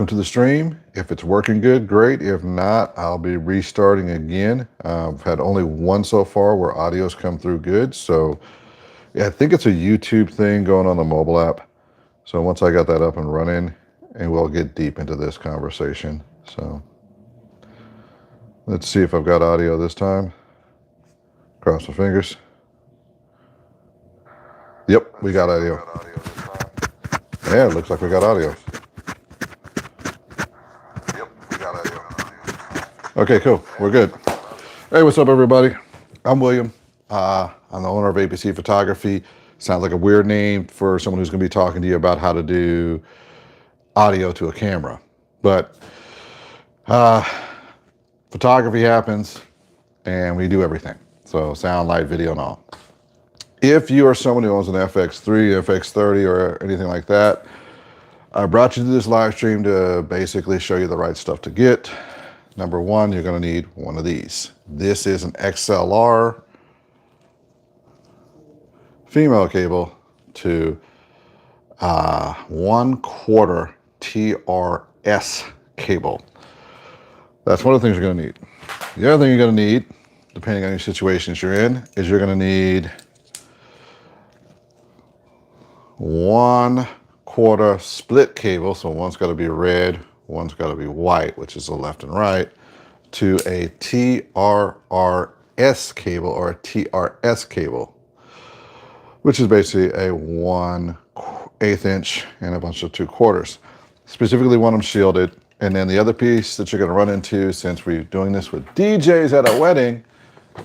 Welcome to the stream. If it's working good, great. If not, I'll be restarting again. I've had only one so far where audio's come through good. So yeah, I think it's a YouTube thing going on the mobile app. So once I got that up and running, and we'll get deep into this conversation. So let's see if I've got audio this time. Cross my fingers. Yep, we got audio. Yeah, it looks like we got audio. Okay, cool. We're good. Hey, what's up, everybody? I'm William. I'm the owner of a.p.c. Photography. Sounds like a weird name for someone who's going to be talking to you about how to do audio to a camera. But photography happens, and we do everything. So sound, light, video, and all. If you are someone who owns an FX3, FX30, or anything like that, I brought you to this live stream to basically show you the right stuff to get. Number one, you're going to need one of these. This is an XLR female cable to 1/4 TRS cable. That's one of the things you're going to need. The other thing you're going to need, depending on your situations you're in, is you're going to need 1/4 split cable. So one's got to be red, one's got to be white, which is the left and right, to a TRRS cable or a TRS cable, which is basically a 1/8 inch and a bunch of 2/4. Specifically want them shielded. And then the other piece that you're going to run into, since we're doing this with DJs at a wedding,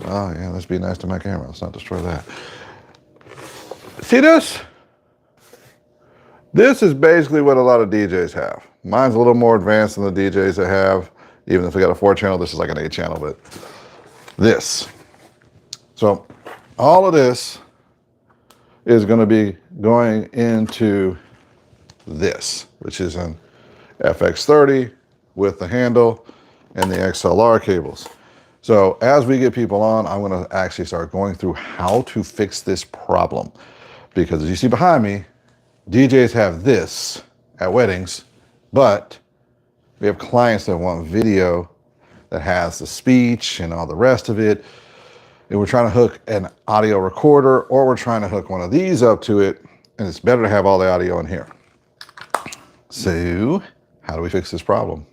oh yeah, let's be nice to my camera. Let's not destroy that. See this? This is basically what a lot of DJs have. Mine's a little more advanced than the DJs that have. Even if we got a 4-channel, this is like an 8-channel, but this. So all of this is going to be going into this, which is an FX30 with the handle and the XLR cables. So as we get people on, I'm going to actually start going through how to fix this problem. Because as you see behind me, DJs have this at weddings, but we have clients that want video that has the speech and all the rest of it. And we're trying to hook an audio recorder, or we're trying to hook one of these up to it. And it's better to have all the audio in here. So how do we fix this problem?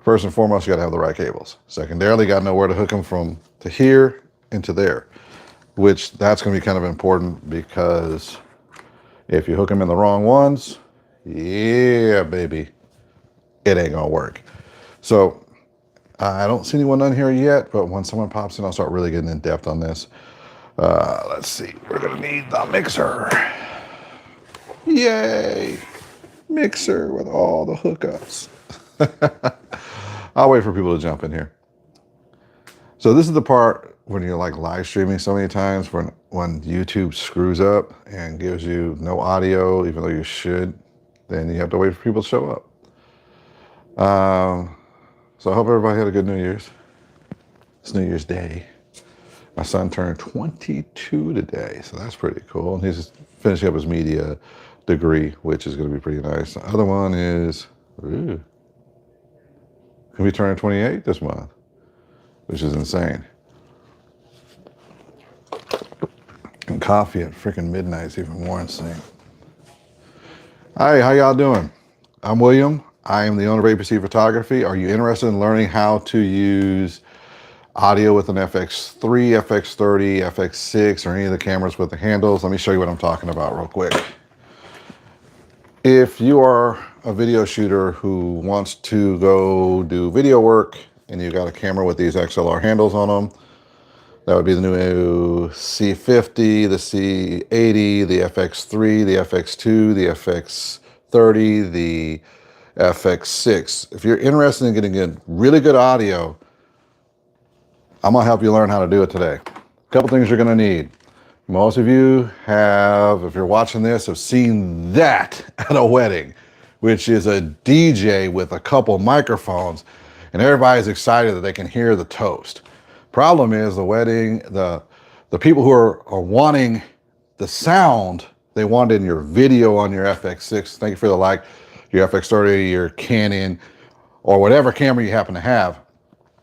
First and foremost, you got to have the right cables. Secondarily, you got to know where to hook them from to here into there, which that's going to be kind of important, because if you hook them in the wrong ones, yeah, baby, it ain't gonna work. So I don't see anyone on here yet, but when someone pops in, I'll start really getting in depth on this. Let's see, we're gonna need the mixer. Yay, mixer with all the hookups. I'll wait for people to jump in here. So this is the part when you're like live streaming so many times when YouTube screws up and gives you no audio, even though you should, then you have to wait for people to show up. So I hope everybody had a good New Year's. It's New Year's Day. My son turned 22 today, so that's pretty cool. And he's finishing up his media degree, which is going to be pretty nice. The other one is, ooh, can be turning 28 this month, which is insane. And coffee at freaking midnight is even more insane. Hi, how y'all doing? I'm William. I am the owner of a.p.c. Photography. Are you interested in learning how to use audio with an FX3, FX30, FX6, or any of the cameras with the handles? Let me show you what I'm talking about real quick. If you are a video shooter who wants to go do video work and you've got a camera with these XLR handles on them, that would be the new C50, the C80, the FX3, the FX2, the FX30, the FX6. If you're interested in getting really good audio, I'm gonna help you learn how to do it today. A couple things you're gonna need. Most of you have, if you're watching this, have seen that at a wedding, which is a DJ with a couple microphones, and everybody's excited that they can hear the toast. Problem is the wedding, the people who are wanting the sound, they want it in your video on your FX6. Thank you for the like. your FX30, your Canon, or whatever camera you happen to have.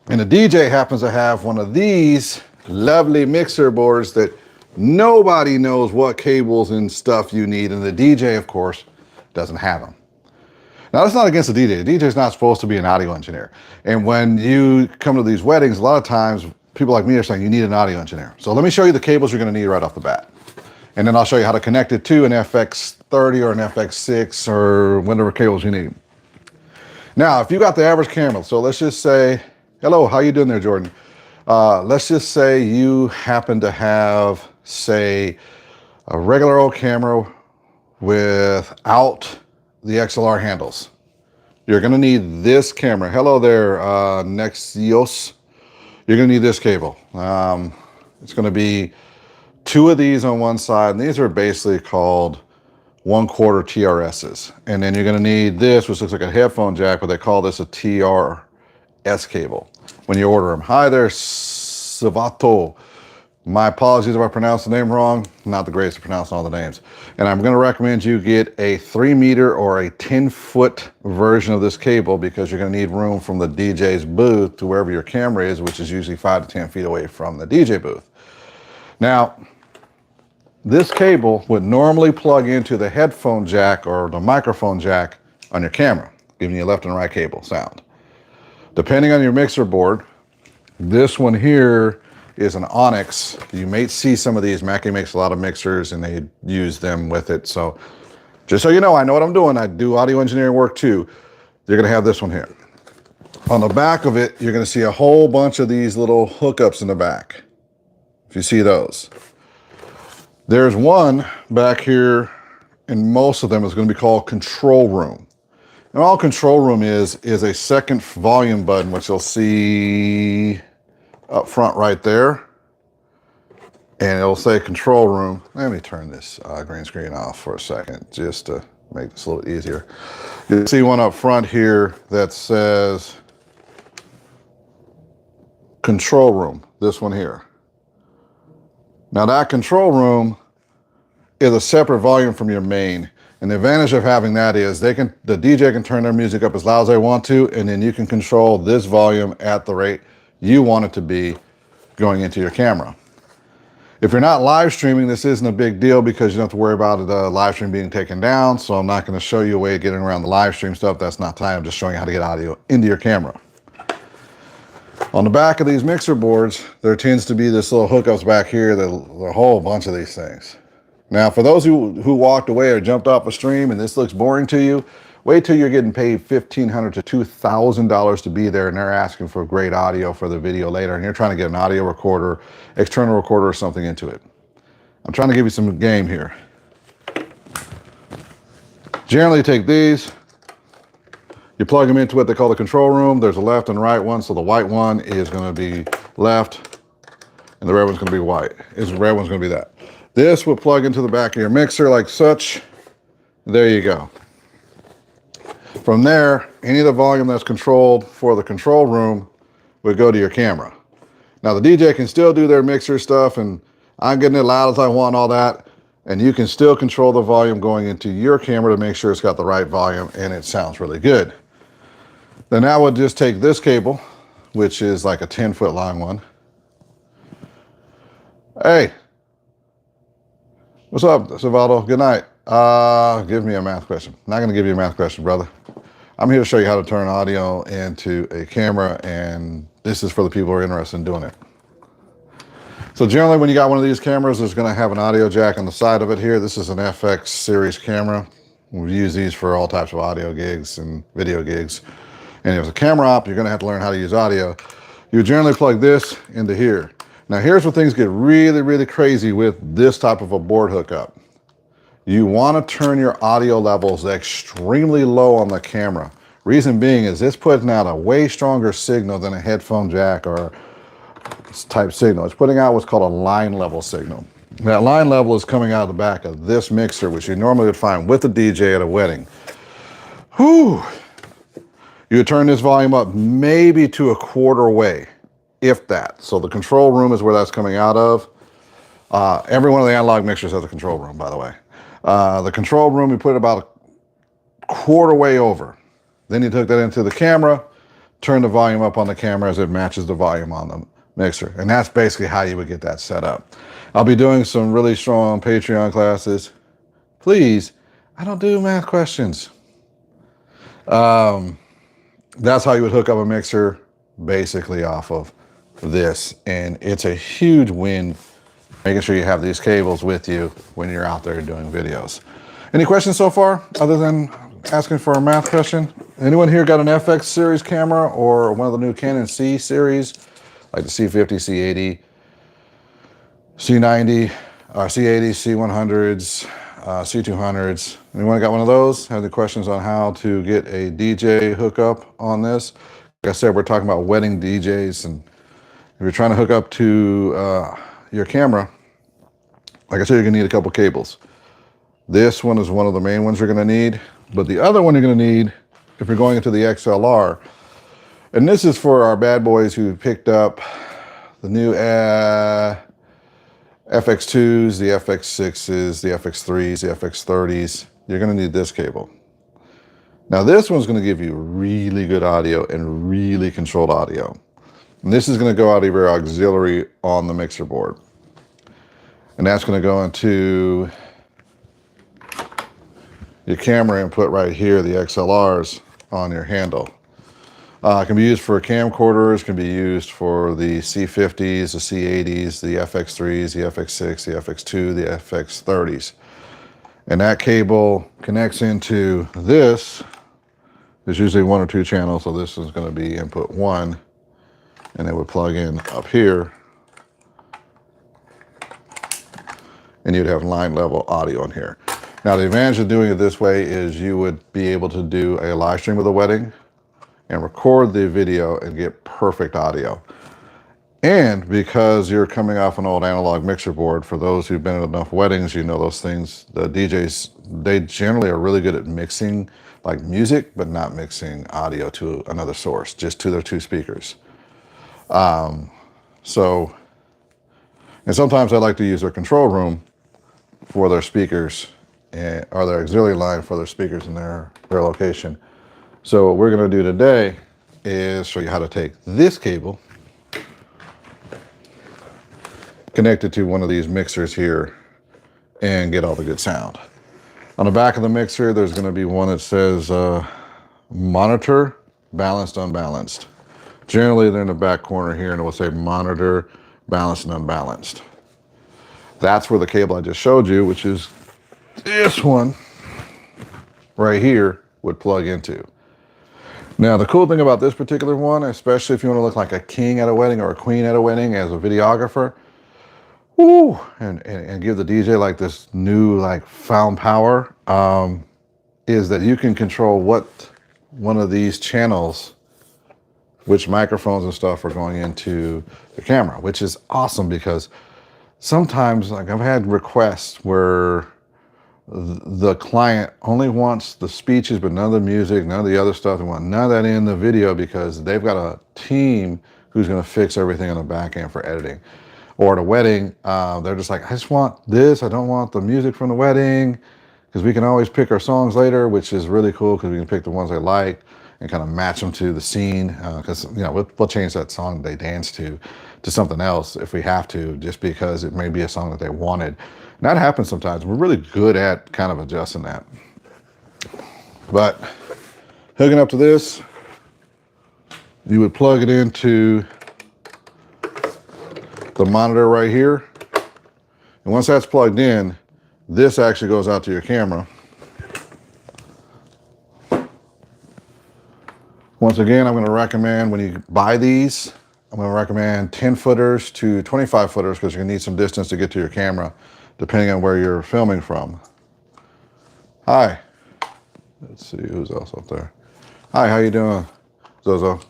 And the DJ happens to have one of these lovely mixer boards that nobody knows what cables and stuff you need, and the DJ, of course, doesn't have them. Now, that's not against the DJ. The DJ is not supposed to be an audio engineer. And when you come to these weddings, a lot of times, people like me are saying you need an audio engineer. So let me show you the cables you're gonna need right off the bat. And then I'll show you how to connect it to an FX30 or an FX6 or whatever cables you need. Now, if you got the average camera, so let's just say, hello, how you doing there, Jordan? Let's just say you happen to have, say, a regular old camera without the XLR handles. You're gonna need this camera. Hello there, Nexios. You're gonna need this cable. It's gonna be 2 of these on one side, and these are basically called 1/4 TRSs. And then you're gonna need this, which looks like a headphone jack, but they call this a TRS cable when you order them. Hi there, Savato. My apologies if I pronounced the name wrong. Not the greatest at pronouncing all the names. And I'm gonna recommend you get a 3-meter or a 10-foot version of this cable, because you're gonna need room from the DJ's booth to wherever your camera is, which is usually 5 to 10 feet away from the DJ booth. Now, this cable would normally plug into the headphone jack or the microphone jack on your camera, giving you left and right cable sound. Depending on your mixer board, this one here is an Onyx. You may see some of these. Mackie makes a lot of mixers and they use them with it. So just so you know, I know what I'm doing. I do audio engineering work too. You're gonna have this one here. On the back of it, you're gonna see a whole bunch of these little hookups in the back. If you see those. There's one back here, and most of them is going to be called control room. And all control room is a second volume button, which you'll see up front right there. And it'll say control room. Let me turn this green screen off for a second, just to make this a little easier. You'll see one up front here that says control room, this one here. Now that control room is a separate volume from your main. And the advantage of having that is the DJ can turn their music up as loud as they want to, and then you can control this volume at the rate you want it to be going into your camera. If you're not live streaming, this isn't a big deal because you don't have to worry about the live stream being taken down. So I'm not going to show you a way of getting around the live stream stuff. That's not time. I'm just showing you how to get audio into your camera. On the back of these mixer boards, there tends to be this little hookups back here, a whole bunch of these things. Now, for those who walked away or jumped off a stream and this looks boring to you, wait till you're getting paid $1,500 to $2,000 to be there and they're asking for great audio for the video later and you're trying to get an audio recorder, external recorder or something into it. I'm trying to give you some game here. Generally take these, you plug them into what they call the control room. There's a left and right one, so the white one is going to be left and the red one's going to be white. The red one's going to be that. This will plug into the back of your mixer like such. There you go. From there, any of the volume that's controlled for the control room would go to your camera. Now the DJ can still do their mixer stuff and I'm getting it loud as I want, all that. And you can still control the volume going into your camera to make sure it's got the right volume and it sounds really good. Then I would just take this cable, which is like a 10-foot long one. Hey, what's up, Salvador? Good night. Give me a math question. Not going to give you a math question, brother. I'm here to show you how to turn audio into a camera, and this is for the people who are interested in doing it. So generally, when you got one of these cameras, there's going to have an audio jack on the side of it here. This is an FX series camera. We use these for all types of audio gigs and video gigs. And if it's a camera op, you're going to have to learn how to use audio. You generally plug this into here. Now here's where things get really, really crazy with this type of a board hookup. You want to turn your audio levels extremely low on the camera. Reason being is it's putting out a way stronger signal than a headphone jack or type signal. It's putting out what's called a line level signal. That line level is coming out of the back of this mixer, which you normally would find with a DJ at a wedding. Whew. You would turn this volume up maybe to a quarter way, if that. So the control room is where that's coming out of. Every one of the analog mixers has a control room, by the way. The control room, we put about a quarter way over. Then you took that into the camera, turn the volume up on the camera as it matches the volume on the mixer. And that's basically how you would get that set up. I'll be doing some really strong Patreon classes. Please, I don't do math questions. That's how you would hook up a mixer basically off of this. And it's a huge win, making sure you have these cables with you when you're out there doing videos. Any questions so far, other than asking for a math question? Anyone here got an FX series camera or one of the new Canon C series, like the C50, C80, C90, C80, C100s, C200s? Anyone got one of those? Have any questions on how to get a DJ hookup on this? Like I said, we're talking about wedding DJs, and if you're trying to hook up to your camera, like I said, you're gonna need a couple cables. This one is one of the main ones you're gonna need, but the other one you're gonna need if you're going into the XLR, and this is for our bad boys who picked up the new FX2s, the FX6s, the FX3s, the FX30s, you're gonna need this cable. Now this one's gonna give you really good audio and really controlled audio. And this is gonna go out of your auxiliary on the mixer board. And that's gonna go into your camera input right here, the XLRs on your handle. It can be used for camcorders, can be used for the C50s, the C80s, the FX3s, the FX6, the FX2, the FX30s. And that cable connects into this. There's usually one or two channels, so this is gonna be input 1, and it would plug in up here, and you'd have line level audio in here. Now the advantage of doing it this way is you would be able to do a live stream of the wedding and record the video and get perfect audio. And because you're coming off an old analog mixer board, for those who've been at enough weddings, you know those things, the DJs, they generally are really good at mixing like music, but not mixing audio to another source, just to their two speakers. And sometimes I like to use their control room for their speakers, or their auxiliary line for their speakers in their location. So what we're gonna do today is show you how to take this cable, connect it to one of these mixers here, and get all the good sound. On the back of the mixer, there's gonna be one that says monitor, balanced, unbalanced. Generally, they're in the back corner here, and it will say monitor, balanced, and unbalanced. That's where the cable I just showed you, which is this one right here, would plug into. Now, the cool thing about this particular one, especially if you want to look like a king at a wedding or a queen at a wedding as a videographer, woo, and give the DJ like this new like found power, is that you can control what one of these channels, which microphones and stuff are going into the camera, which is awesome because sometimes, like, I've had requests where the client only wants the speeches, but none of the music, none of the other stuff. They want none of that in the video because they've got a team who's going to fix everything on the back end for editing. Or at a wedding, they're just like, I just want this. I don't want the music from the wedding, because we can always pick our songs later, which is really cool because we can pick the ones they like and kind of match them to the scene. Because you know, we'll change that song they dance to something else if we have to, just because it may be a song that they wanted. And that happens sometimes. We're really good at kind of adjusting that. But hooking up to this, you would plug it into the monitor right here. And once that's plugged in, this actually goes out to your camera. Once again, I'm going to recommend when you buy these, I'm going to recommend 10 footers to 25 footers because you're going to need some distance to get to your camera, depending on where you're filming from. Hi. Let's see who's else up there. Hi, how you doing, Zozo?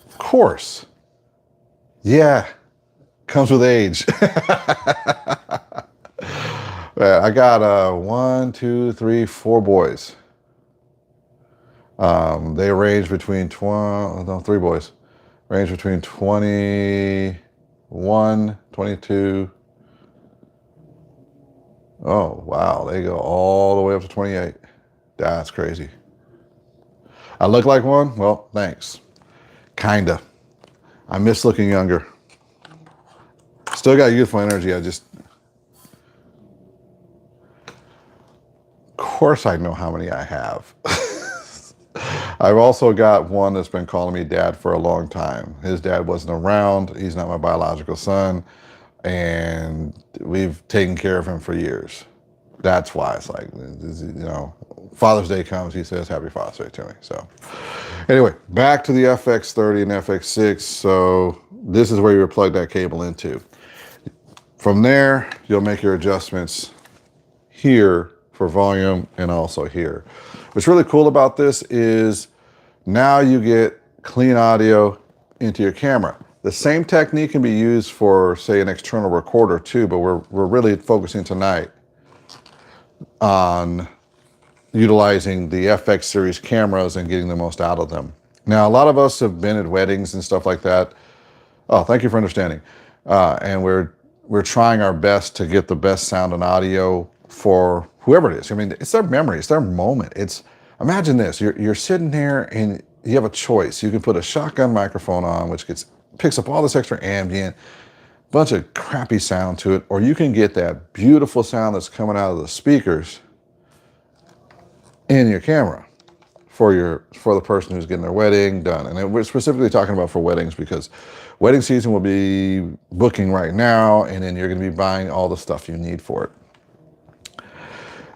Of course. Yeah, comes with age. I got 1, 2, 3, 4 boys. They range between 3 boys. Range between 21, 22, Oh, wow. They go all the way up to 28. That's crazy. I look like one? Well, thanks. Kinda. I miss looking younger. Still got youthful energy. Of course I know how many I have. I've also got one that's been calling me dad for a long time. His dad wasn't around. He's not my biological son. And we've taken care of him for years. That's why it's like, you know, Father's Day comes, he says, Happy Father's Day to me. So anyway, back to the FX30 and FX6. So this is where you would plug that cable into. From there, you'll make your adjustments here for volume and also here. What's really cool about this is now you get clean audio into your camera. The same technique can be used for, say, an external recorder too, but we're really focusing tonight on utilizing the FX series cameras and getting the most out of them. Now, a lot of us have been at weddings and stuff like that. Oh, thank you for understanding. And we're trying our best to get the best sound and audio for whoever it is. I mean, it's their memory, it's their moment. Imagine this, you're sitting there and you have a choice. You can put a shotgun microphone on, which picks up all this extra ambient, bunch of crappy sound to it, or you can get that beautiful sound that's coming out of the speakers in your camera for the person who's getting their wedding done. And we're specifically talking about for weddings because wedding season will be booking right now, and then you're going to be buying all the stuff you need for it.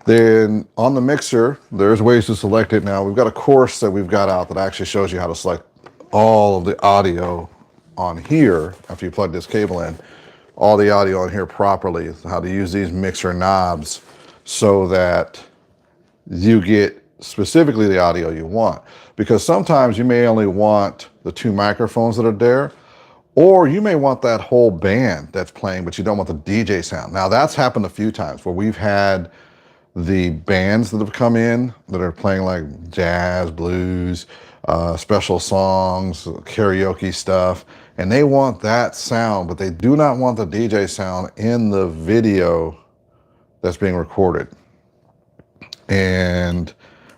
Then on the mixer, there's ways to select it now. We've got a course that we've got out that actually shows you how to select all of the audio on here after you plug this cable in, all the audio on here properly, how to use these mixer knobs so that you get specifically the audio you want. Because sometimes you may only want the 2 microphones that are there, or you may want that whole band that's playing, but you don't want the DJ sound. Now that's happened a few times where we've had the bands that have come in that are playing like jazz, blues, special songs, karaoke stuff, and they want that sound, but they do not want the DJ sound in the video that's being recorded. And a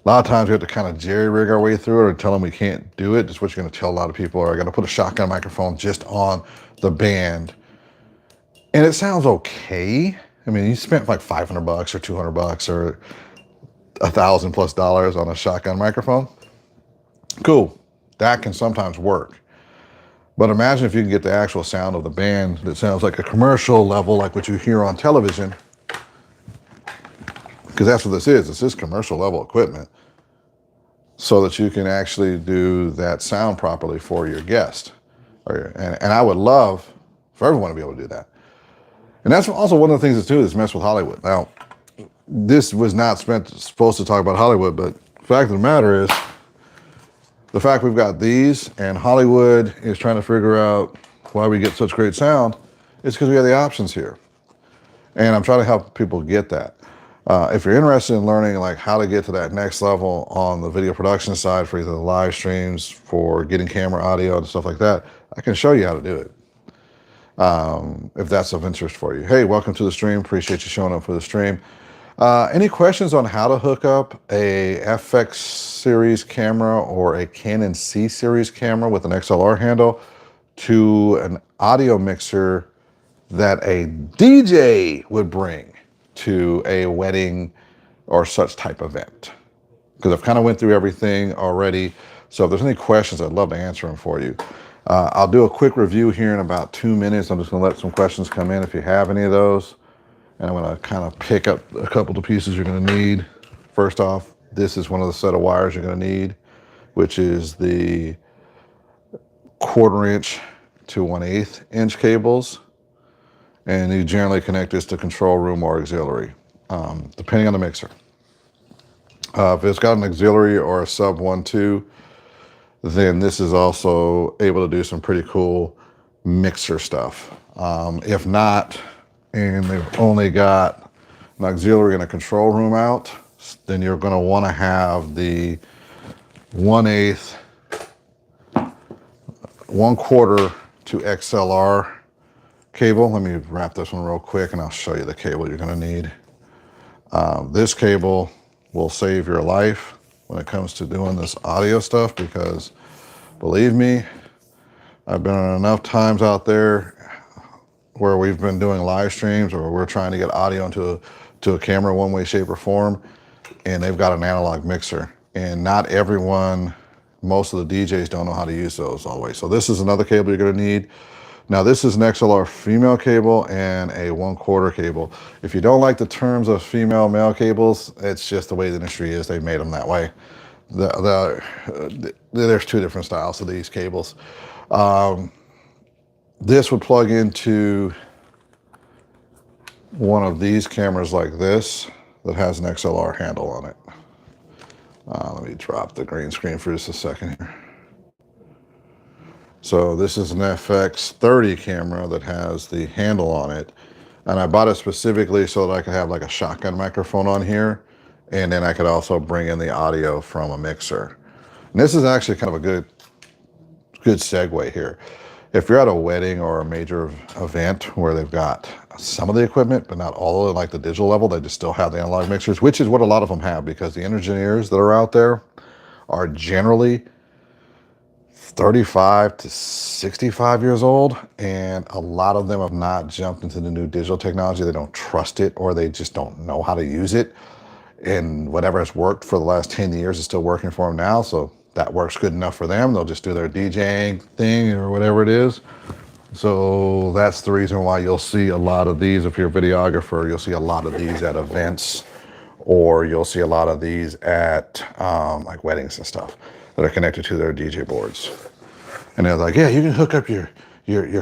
lot of times we have to kind of jerry-rig our way through it or tell them we can't do it. That's what you're going to tell a lot of people, or I got to put a shotgun microphone just on the band. And it sounds okay. I mean, you spent like $500 or $200 or $1,000+ on a shotgun microphone. Cool. That can sometimes work. But imagine if you can get the actual sound of the band that sounds like a commercial level, like what you hear on television. Because that's what this is. This is commercial level equipment. So that you can actually do that sound properly for your guest. And I would love for everyone to be able to do that. And that's also one of the things that's too, that's mess with Hollywood. Now, this was not supposed to talk about Hollywood, but the fact of the matter is, the fact we've got these and Hollywood is trying to figure out why we get such great sound, is because we have the options here. And I'm trying to help people get that. If you're interested in learning like how to get to that next level on the video production side for either the live streams, for getting camera audio and stuff like that, I can show you how to do it. If that's of interest for you. Hey, welcome to the stream. Appreciate you showing up for the stream. Any questions on how to hook up a FX series camera or a Canon C series camera with an XLR handle to an audio mixer that a DJ would bring to a wedding or such type event? Because I've kind of went through everything already. So if there's any questions, I'd love to answer them for you. I'll do a quick review here in about 2 minutes. I'm just going to let some questions come in if you have any of those. And I'm going to kind of pick up a couple of pieces you're going to need. First off, this is one of the set of wires you're going to need, which is the 1/4 inch to 1/8 inch cables. And you generally connect this to control room or auxiliary, depending on the mixer. If it's got an auxiliary or a sub 1.2, then this is also able to do some pretty cool mixer stuff. If not, and they've only got an auxiliary and a control room out, then you're going to want to have the 1/8, 1/4 to XLR cable. Let me wrap this one real quick and I'll show you the cable you're going to need. This cable will save your life when it comes to doing this audio stuff, because believe me, I've been on enough times out there where we've been doing live streams or we're trying to get audio into a camera one way, shape, or form, and they've got an analog mixer. And not everyone, most of the DJs don't know how to use those always. So this is another cable you're gonna need. Now this is an XLR female cable and a 1/4 cable. If you don't like the terms of female male cables, it's just the way the industry is. They've made them that way. There's two different styles of these cables. This would plug into one of these cameras like this that has an XLR handle on it. Let me drop the green screen for just a second here. So this is an FX30 camera that has the handle on it. And I bought it specifically so that I could have like a shotgun microphone on here. And then I could also bring in the audio from a mixer. And this is actually kind of a good segue here. If you're at a wedding or a major event where they've got some of the equipment, but not all of it, like the digital level, they just still have the analog mixers, which is what a lot of them have, because the engineers that are out there are generally 35 to 65 years old, and a lot of them have not jumped into the new digital technology. They don't trust it, or they just don't know how to use it. And whatever has worked for the last 10 years is still working for them now. So that works good enough for them. They'll just do their DJing thing or whatever it is. So that's the reason why you'll see a lot of these. If you're a videographer, you'll see a lot of these at events, or you'll see a lot of these at like weddings and stuff that are connected to their DJ boards. And they're like, yeah, you can hook up your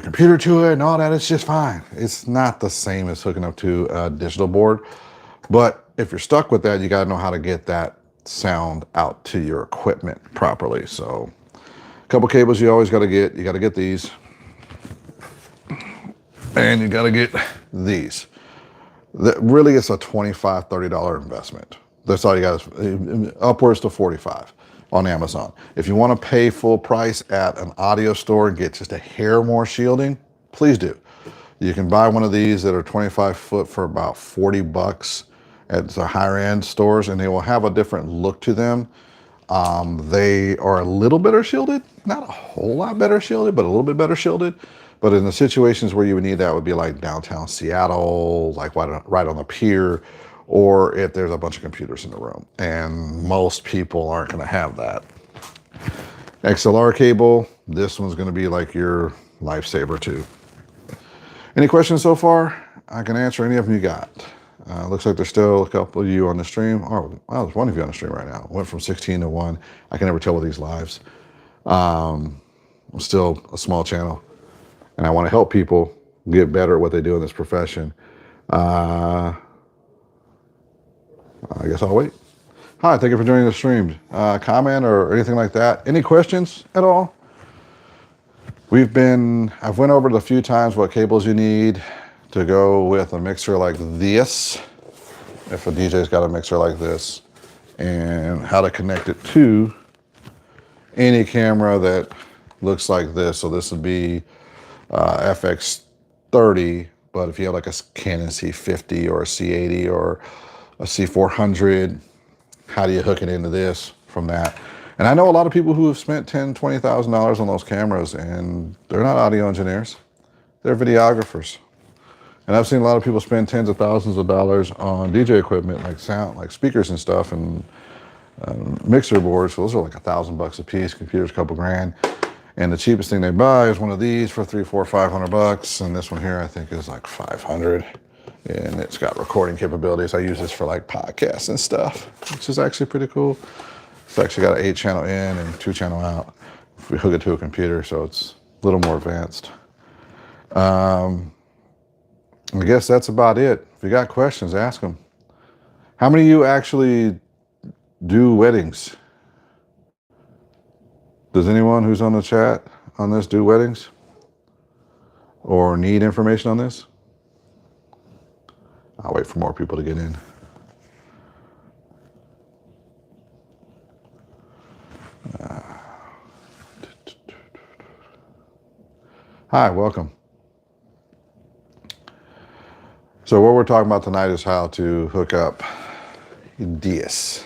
computer to it and all that. It's just fine. It's not the same as hooking up to a digital board. But if you're stuck with that, you got to know how to get that sound out to your equipment properly. So a couple cables you always got to get. You got to get these. And you got to get these. Really, it's a $25, $30 investment. That's all you got, is upwards to $45 on Amazon. If you want to pay full price at an audio store and get just a hair more shielding, please do. You can buy one of these that are 25 foot for about 40 bucks at the higher end stores, and they will have a different look to them. They are a little better shielded, not a whole lot better shielded, but a little bit better shielded. But in the situations where you would need that would be like downtown Seattle, like right on the pier, or if there's a bunch of computers in the room. And most people aren't going to have that. XLR cable, this one's going to be like your lifesaver too. Any questions so far? I can answer any of them you got. Looks like there's still a couple of you on the stream. Oh, wow, there's one of you on the stream right now. Went from 16 to 1. I can never tell with these lives. I'm still a small channel, and I want to help people get better at what they do in this profession. I guess I'll wait. Hi, thank you for joining the stream. Comment or anything like that. Any questions at all? I've went over it a few times what cables you need to go with a mixer like this, if a DJ's got a mixer like this, and how to connect it to any camera that looks like this. So this would be FX30, but if you have like a Canon C50 or a C80 or a C400, how do you hook it into this from that? And I know a lot of people who have spent $10,000, $20,000 on those cameras, and they're not audio engineers, they're videographers. And I've seen a lot of people spend tens of thousands of dollars on DJ equipment, like sound, like speakers and stuff, and mixer boards. So those are like $1,000 a piece, computers, a couple grand. And the cheapest thing they buy is one of these for $300, $400, $500. And this one here, I think, is like 500. And it's got recording capabilities. I use this for like podcasts and stuff, which is actually pretty cool. It's actually got an 8-channel in and 2-channel out. If we hook it to a computer, so it's a little more advanced. I guess that's about it. If you got questions, ask them. How many of you actually do weddings? Does anyone who's on the chat on this do weddings? Or need information on this? I'll wait for more people to get in. Hi, welcome. So what we're talking about tonight is how to hook up this,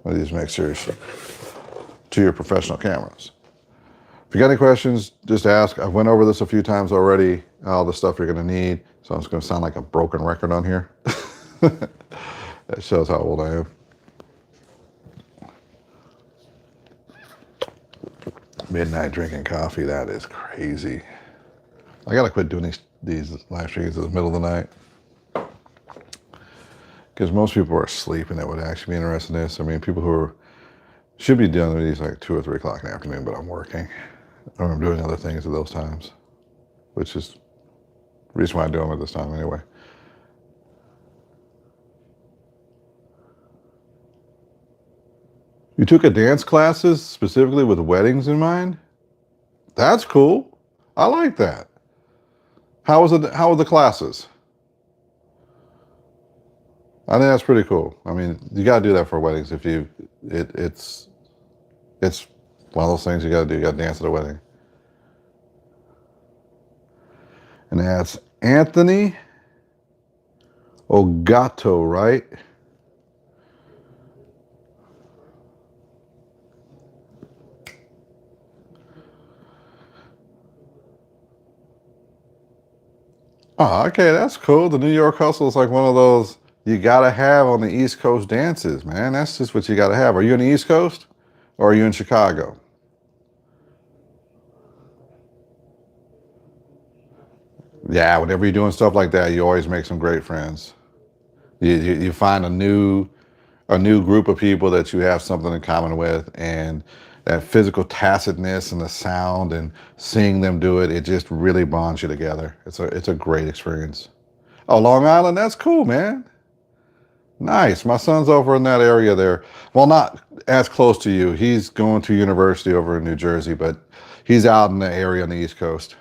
one of these mixers, to your professional cameras. If you got any questions, just ask. I went over this a few times already, all the stuff you're gonna need. So I'm just gonna sound like a broken record on here. That shows how old I am. Midnight drinking coffee, that is crazy. I gotta quit doing these live streams in the middle of the night. Because most people are asleep and that would actually be interested in this. I mean, people who should be doing these like 2 or 3 o'clock in the afternoon, but I'm working. Or I'm doing other things at those times, which is the reason why I do them at this time anyway. You took a dance classes specifically with weddings in mind? That's cool. I like that. How were the classes? I think that's pretty cool. I mean, you gotta do that for weddings. If you, it's one of those things you gotta do. You gotta dance at a wedding. And that's Anthony Ogato, right? Oh, okay, that's cool. The New York hustle is like one of those you gotta have on the East Coast dances, man. That's just what you gotta have. Are you on the East Coast or are you in Chicago? Yeah, whenever you're doing stuff like that, you always make some great friends. You find a new group of people that you have something in common with, and that physical tacitness and the sound and seeing them do it, it just really bonds you together. It's a great experience. Oh, Long Island, that's cool, man. Nice. My son's over in that area there. Well, not as close to you. He's going to university over in New Jersey, but he's out in the area on the East Coast.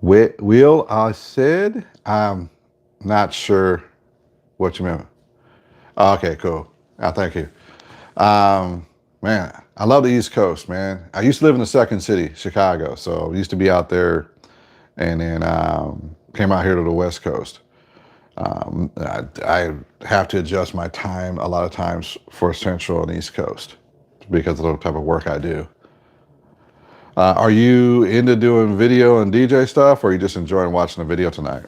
Will I said? I'm not sure what you meant. Okay, cool. Thank you. Man, I love the East Coast, man. I used to live in the second city, Chicago, so I used to be out there, and then came out here to the West Coast. I have to adjust my time a lot of times for Central and East Coast because of the type of work I do. Are you into doing video and DJ stuff, or are you just enjoying watching the video tonight?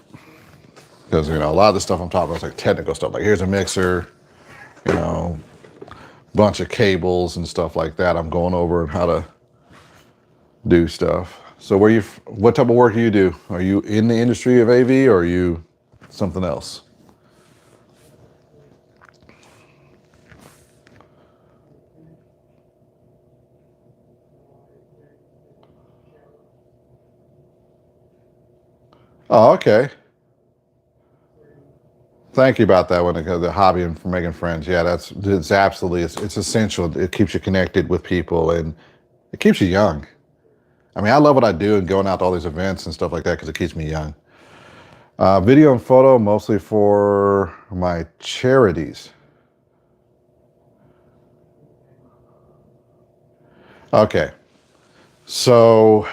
Because, you know, a lot of the stuff I'm talking about is like technical stuff. Like here's a mixer, you know, bunch of cables and stuff like that. I'm going over and how to do stuff. So what type of work do you do? Are you in the industry of AV or are you something else? Oh, okay. Thank you about that one. The hobby and for making friends. Yeah, it's absolutely, it's essential. It keeps you connected with people and it keeps you young. I mean, I love what I do and going out to all these events and stuff like that because it keeps me young. Video and photo, mostly for my charities. Okay. So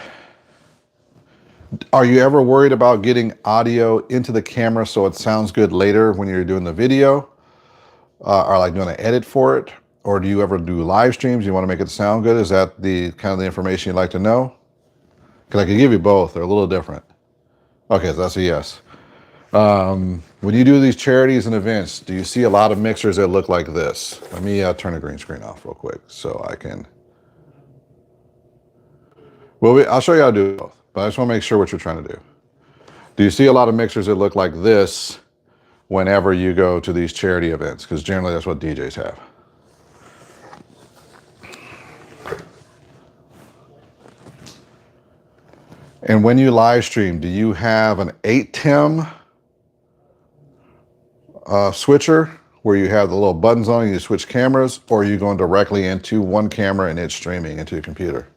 are you ever worried about getting audio into the camera so it sounds good later when you're doing the video? Or like doing an edit for it? Or do you ever do live streams? You want to make it sound good? Is that the kind of the information you'd like to know? Because I can give you both. They're a little different. Okay, so that's a yes. When you do these charities and events, do you see a lot of mixers that look like this? Let me turn the green screen off real quick so I can. Well, I'll show you how to do both, but I just want to make sure what you're trying to do. Do you see a lot of mixers that look like this whenever you go to these charity events? Because generally that's what DJs have. And when you live stream, do you have an 8-tem switcher where you have the little buttons on you switch cameras, or are you going directly into one camera and it's streaming into your computer?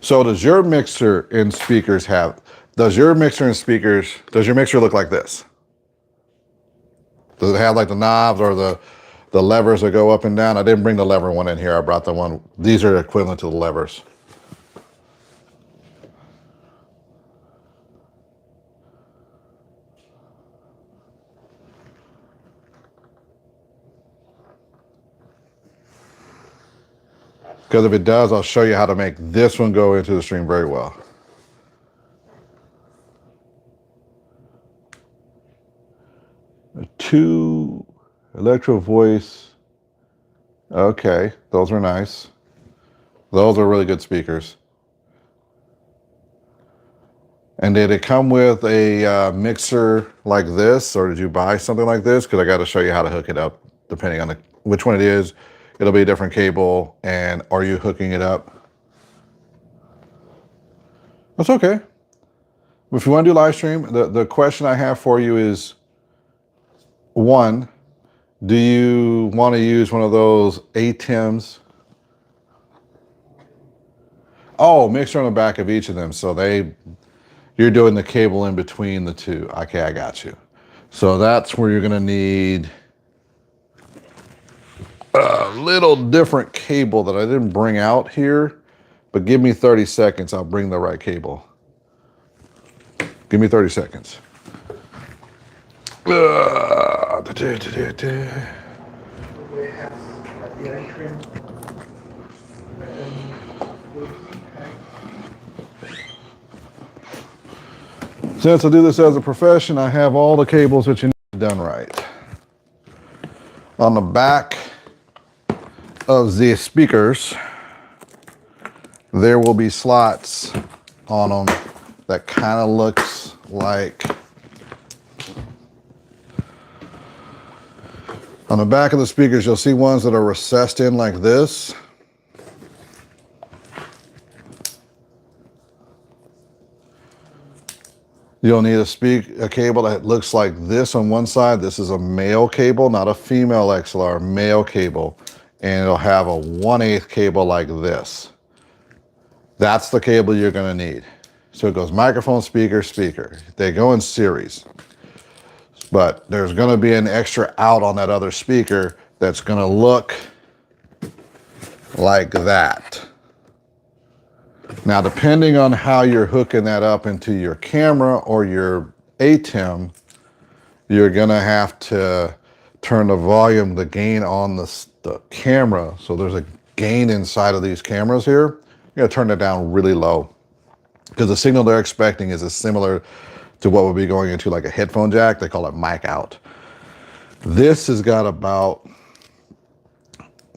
So does your mixer and speakers does your mixer look like this? Does it have like the knobs or the the levers that go up and down. I didn't bring the lever one in here. I brought the one. These are equivalent to the levers. Because if it does, I'll show you how to make this one go into the stream very well. Two electro voice. Okay, those are nice. Those are really good speakers. And did it come with a mixer like this, or did you buy something like this? Because I got to show you how to hook it up, depending on which one it is. It'll be a different cable, and are you hooking it up? That's okay. If you want to do live stream, the question I have for you is, one, do you want to use one of those ATEMs? Oh, mixer on the back of each of them. So you're doing the cable in between the two. Okay, I got you. So that's where you're gonna need a little different cable that I didn't bring out here, but give me 30 seconds, I'll bring the right cable. Give me 30 seconds. Since I do this as a profession, I have all the cables that you need done right. On the back of the speakers, there will be slots on them that kind of looks like, on the back of the speakers, you'll see ones that are recessed in like this. You'll need a cable that looks like this on one side. This is a male cable, not a female XLR, male cable. And it'll have a 1/8 cable like this. That's the cable you're gonna need. So it goes microphone, speaker, speaker. They go in series. But there's gonna be an extra out on that other speaker that's gonna look like that. Now, depending on how you're hooking that up into your camera or your ATEM, you're gonna have to turn the volume, the gain on the camera. So there's a gain inside of these cameras here. You gotta turn it down really low because the signal they're expecting is similar to what would be going into like a headphone jack. They call it mic out. This has got about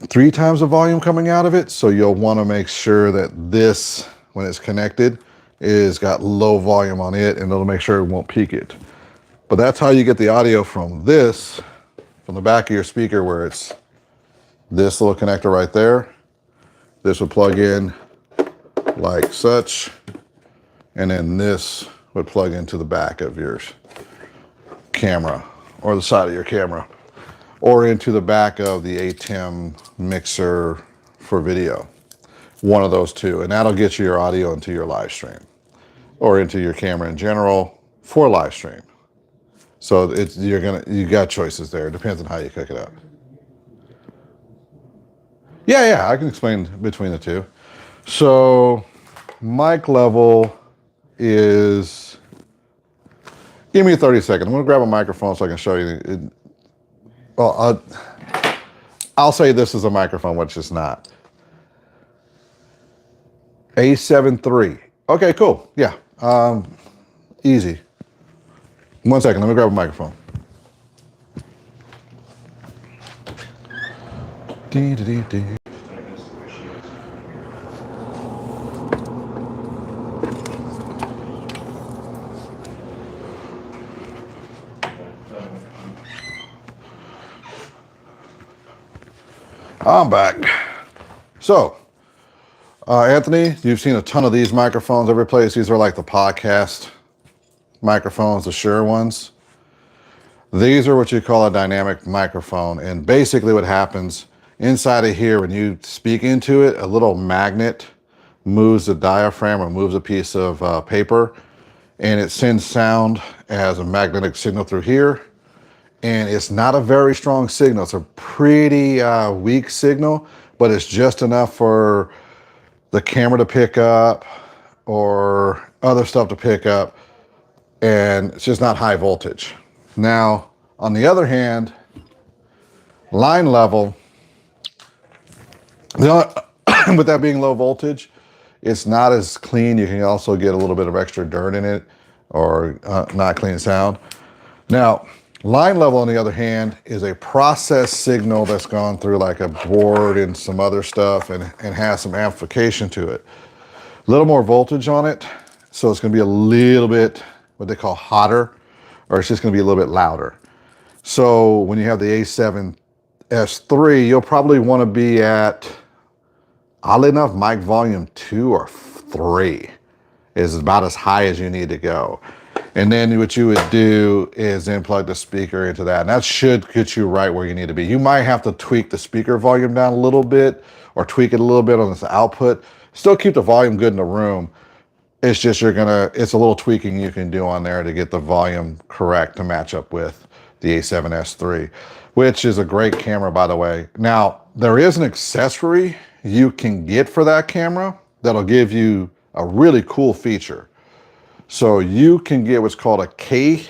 3 times the volume coming out of it. So you'll want to make sure that this, when it's connected, is got low volume on it, and it'll make sure it won't peak it. But that's how you get the audio from this, from the back of your speaker, where it's this little connector right there. This would plug in like such, and then this would plug into the back of your camera or the side of your camera, or into the back of the ATEM mixer for video. One of those two, and that'll get you your audio into your live stream or into your camera in general for live stream. So you got choices there. It depends on how you cook it up. Yeah, I can explain between the two. So mic level is, give me 30 seconds. I'm gonna grab a microphone so I can show you. Well, I'll say this is a microphone, which it's not. A7 III. Okay, cool. Yeah, easy. 1 second, let me grab a microphone. I'm back. So, Anthony, you've seen a ton of these microphones every place. These are like the podcast microphones, the Shure ones. These are what you call a dynamic microphone. And basically what happens inside of here, when you speak into it, a little magnet moves the diaphragm or moves a piece of paper, and it sends sound as a magnetic signal through here. and it's not a very strong signal. It's a pretty weak signal, but it's just enough for the camera to pick up or other stuff to pick up, and it's just not high voltage. Now, on the other hand, line level, with that being low voltage, it's not as clean. You can also get a little bit of extra dirt in it, or not clean sound. Now, line level, on the other hand, is a process signal that's gone through like a board and some other stuff, and has some amplification to it. A little more voltage on it, so it's going to be a little bit what they call hotter, or it's just going to be a little bit louder. So when you have the A7S3, you'll probably want to be at, oddly enough, mic volume 2 or 3 is about as high as you need to go. And then what you would do is then plug the speaker into that, and that should get you right where you need to be. You might have to tweak the speaker volume down a little bit, or tweak it a little bit on this output. Still keep the volume good in the room. It's just it's a little tweaking you can do on there to get the volume correct to match up with the A7S3, which is a great camera, by the way. Now, there is an accessory you can get for that camera that'll give you a really cool feature. So you can get what's called a K3M,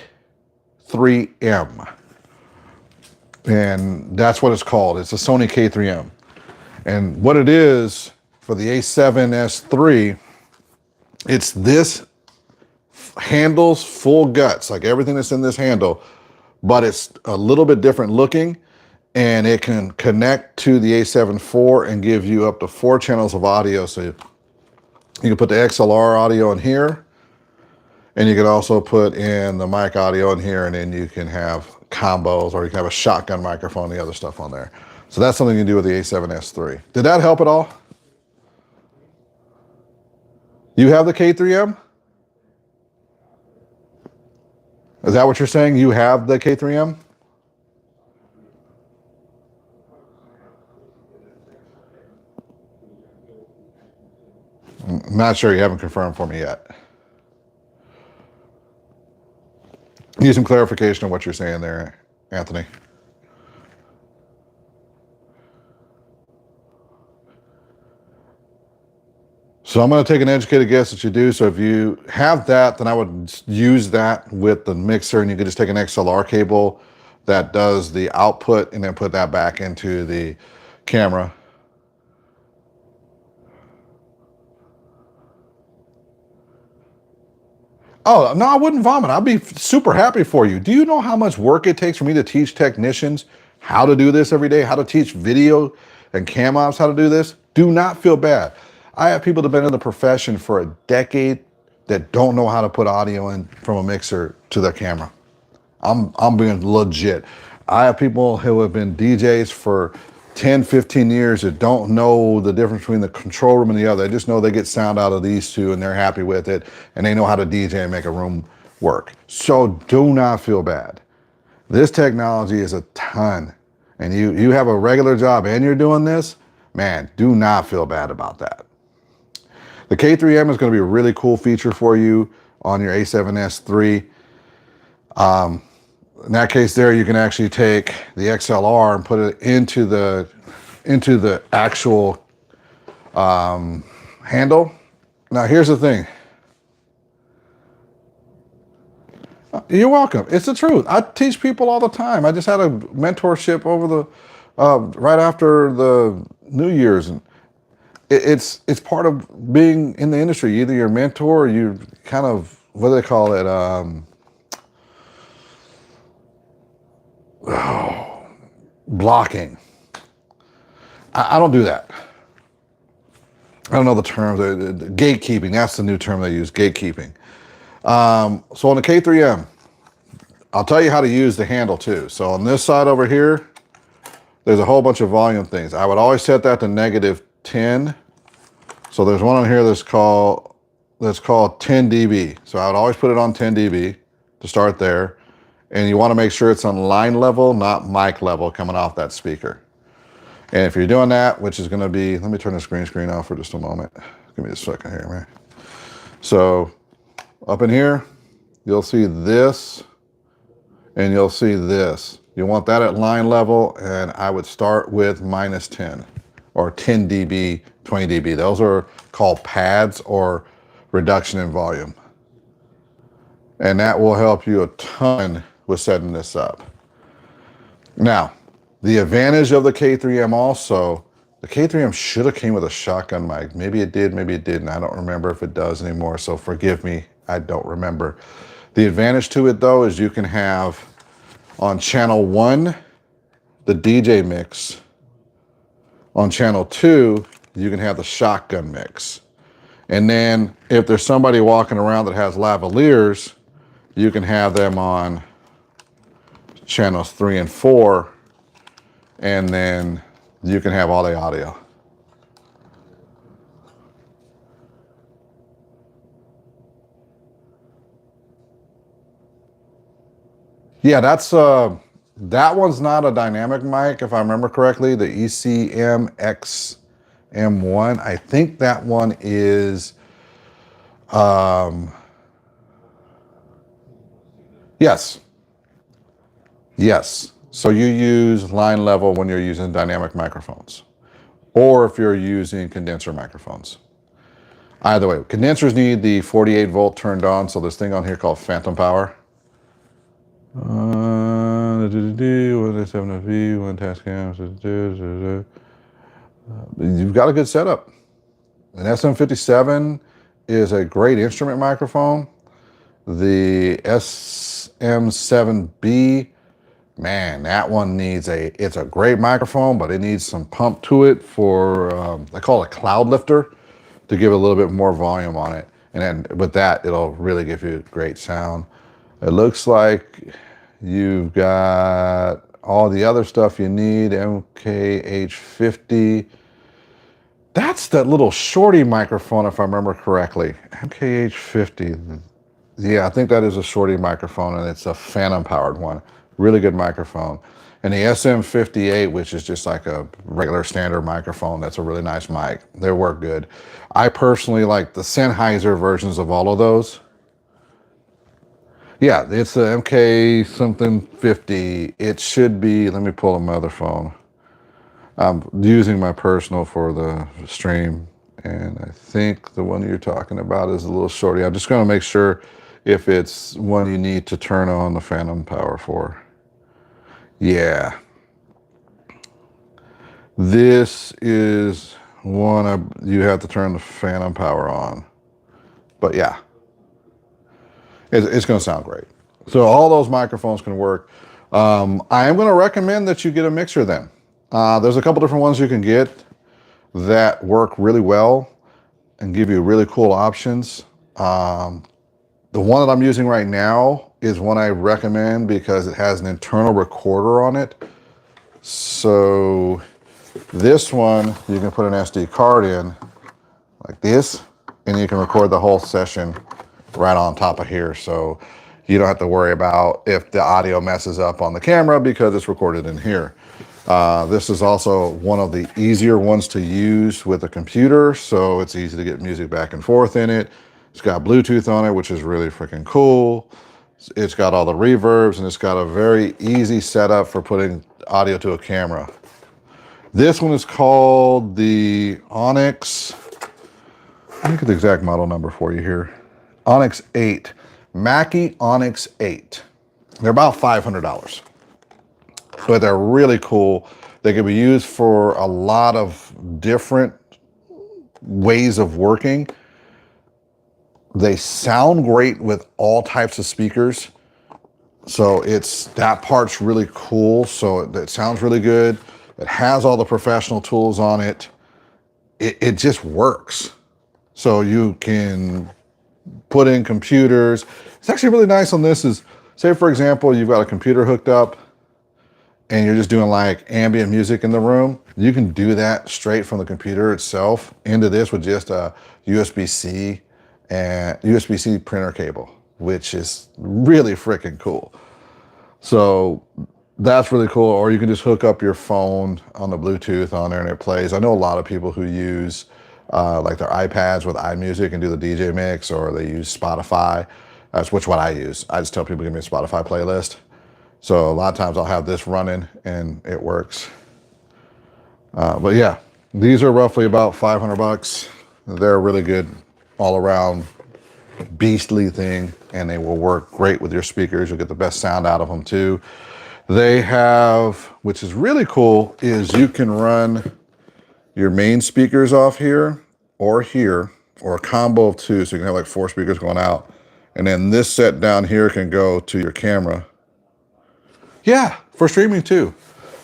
and that's what it's called. It's a Sony K3M. And what it is for the A7S3, it's this handle's full guts, like everything that's in this handle, but it's a little bit different looking, and it can connect to the A7 IV and give you up to 4 channels of audio. So you can put the XLR audio in here, and you can also put in the mic audio in here, and then you can have combos, or you can have a shotgun microphone, the other stuff on there. So that's something you can do with the A7S3. Did that help at all? You have the K3M? Is that what you're saying? You have the K3M? I'm not sure. You haven't confirmed for me yet. Need some clarification on what you're saying there, Anthony. So I'm going to take an educated guess that you do. So if you have that, then I would use that with the mixer, and you could just take an XLR cable that does the output and then put that back into the camera. Oh, no, I wouldn't vomit. I'd be super happy for you. Do you know how much work it takes for me to teach technicians how to do this every day, how to teach video and cam ops how to do this? Do not feel bad. I have people that have been in the profession for a decade that don't know how to put audio in from a mixer to their camera. I'm being legit. I have people who have been DJs for 10, 15 years that don't know the difference between the control room and the other. They just know they get sound out of these two and they're happy with it, and they know how to DJ and make a room work. So do not feel bad. This technology is a ton, and you have a regular job and you're doing this, man, do not feel bad about that. The K3M is going to be a really cool feature for you on your A7S3. In that case there, you can actually take the XLR and put it into the actual handle. Now here's the thing. You're welcome. It's the truth. I teach people all the time. I just had a mentorship over the right after the New Year's, and it's part of being in the industry. Either you're a mentor, or you kind of, what do they call it? Blocking. I don't do that. I don't know the term. The gatekeeping. That's the new term they use. Gatekeeping. So on the K3M, I'll tell you how to use the handle too. So on this side over here, there's a whole bunch of volume things. I would always set that to -10. So there's one on here that's called 10 dB. So I would always put it on 10 dB to start there. And you want to make sure it's on line level, not mic level coming off that speaker. And if you're doing that, which is going to be, let me turn the screen off for just a moment. Give me a second here, man. So up in here, you'll see this and you'll see this. You want that at line level, and I would start with -10 or 10 dB, 20 dB. Those are called pads or reduction in volume. And that will help you a ton with setting this up. Now, the advantage of the K3M also, the K3M should have came with a shotgun mic. Maybe it did, maybe it didn't. I don't remember if it does anymore, so forgive me, I don't remember. The advantage to it though is you can have on channel 1, the DJ mix. On channel 2, you can have the shotgun mix. And then if there's somebody walking around that has lavaliers, you can have them on channels 3 and 4, and then you can have all the audio. Yeah, that one's not a dynamic mic, if I remember correctly. The ECMXM1, I think that one is, yes. Yes. So you use line level when you're using dynamic microphones, or if you're using condenser microphones. Either way, condensers need the 48 volt turned on, so this thing on here called phantom power. You've got a good setup. An SM57 is a great instrument microphone. The SM7B, man, that one needs it's a great microphone, but it needs some pump to it for, I call it a cloud lifter, to give a little bit more volume on it. And then with that, it'll really give you great sound. It looks like you've got all the other stuff you need, MKH50. That's that little shorty microphone, if I remember correctly. MKH50. Yeah, I think that is a shorty microphone, and it's a phantom powered one. Really good microphone. And the SM58, which is just like a regular standard microphone, that's a really nice mic. They work good. I personally like the Sennheiser versions of all of those. Yeah, it's the MK something 50. It should be, let me pull up my other phone. I'm using my personal for the stream, and I think the one you're talking about is a little shorty. I'm just gonna make sure if it's one you need to turn on the phantom power for. Yeah. This is one you have to turn the phantom power on. But yeah, it's gonna sound great. So all those microphones can work. I am gonna recommend that you get a mixer then. There's a couple different ones you can get that work really well and give you really cool options. The one that I'm using right now is one I recommend because it has an internal recorder on it. So this one, you can put an SD card in like this, and you can record the whole session right on top of here. So you don't have to worry about if the audio messes up on the camera because it's recorded in here. This is also one of the easier ones to use with a computer, so it's easy to get music back and forth in it. It's got Bluetooth on it, which is really freaking cool. It's got all the reverbs, and it's got a very easy setup for putting audio to a camera. This one is called the Onyx. Let me get the exact model number for you here. Onyx 8, Mackie Onyx 8. They're about $500. But they're really cool. They can be used for a lot of different ways of working. They sound great with all types of speakers. So that part's really cool. So it sounds really good. It has all the professional tools on it. It just works. So you can put in computers. It's actually really nice on this is, say for example, you've got a computer hooked up and you're just doing like ambient music in the room. You can do that straight from the computer itself into this with just a USB-C and USB-C printer cable, which is really freaking cool. So that's really cool. Or you can just hook up your phone on the Bluetooth on there and it plays. I know a lot of people who use like their iPads with iMusic and do the DJ mix, or they use Spotify. That's what I use. I just tell people, give me a Spotify playlist So a lot of times I'll have this running and it works. But yeah, these are roughly about 500 bucks. They're really good all around beastly thing, and they will work great with your speakers. You'll get the best sound out of them too. They have, which is really cool, is you can run your main speakers off here, or a combo of two, so you can have like 4 speakers going out. And then this set down here can go to your camera. Yeah, for streaming too.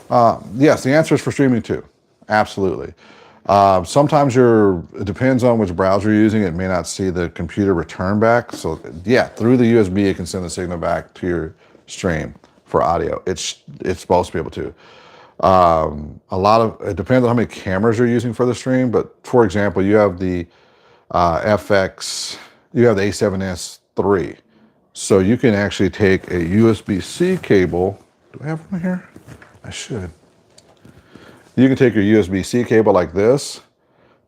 Yes, the answer is for streaming too. Absolutely. Sometimes it depends on which browser you're using. It may not see the computer return back. So yeah, through the USB, it can send the signal back to your stream for audio. It's supposed to be able to. It depends on how many cameras you're using for the stream. But for example, you have the you have the A7S3. So you can actually take a USB-C cable. Do I have one here? I should. You can take your USB-C cable like this,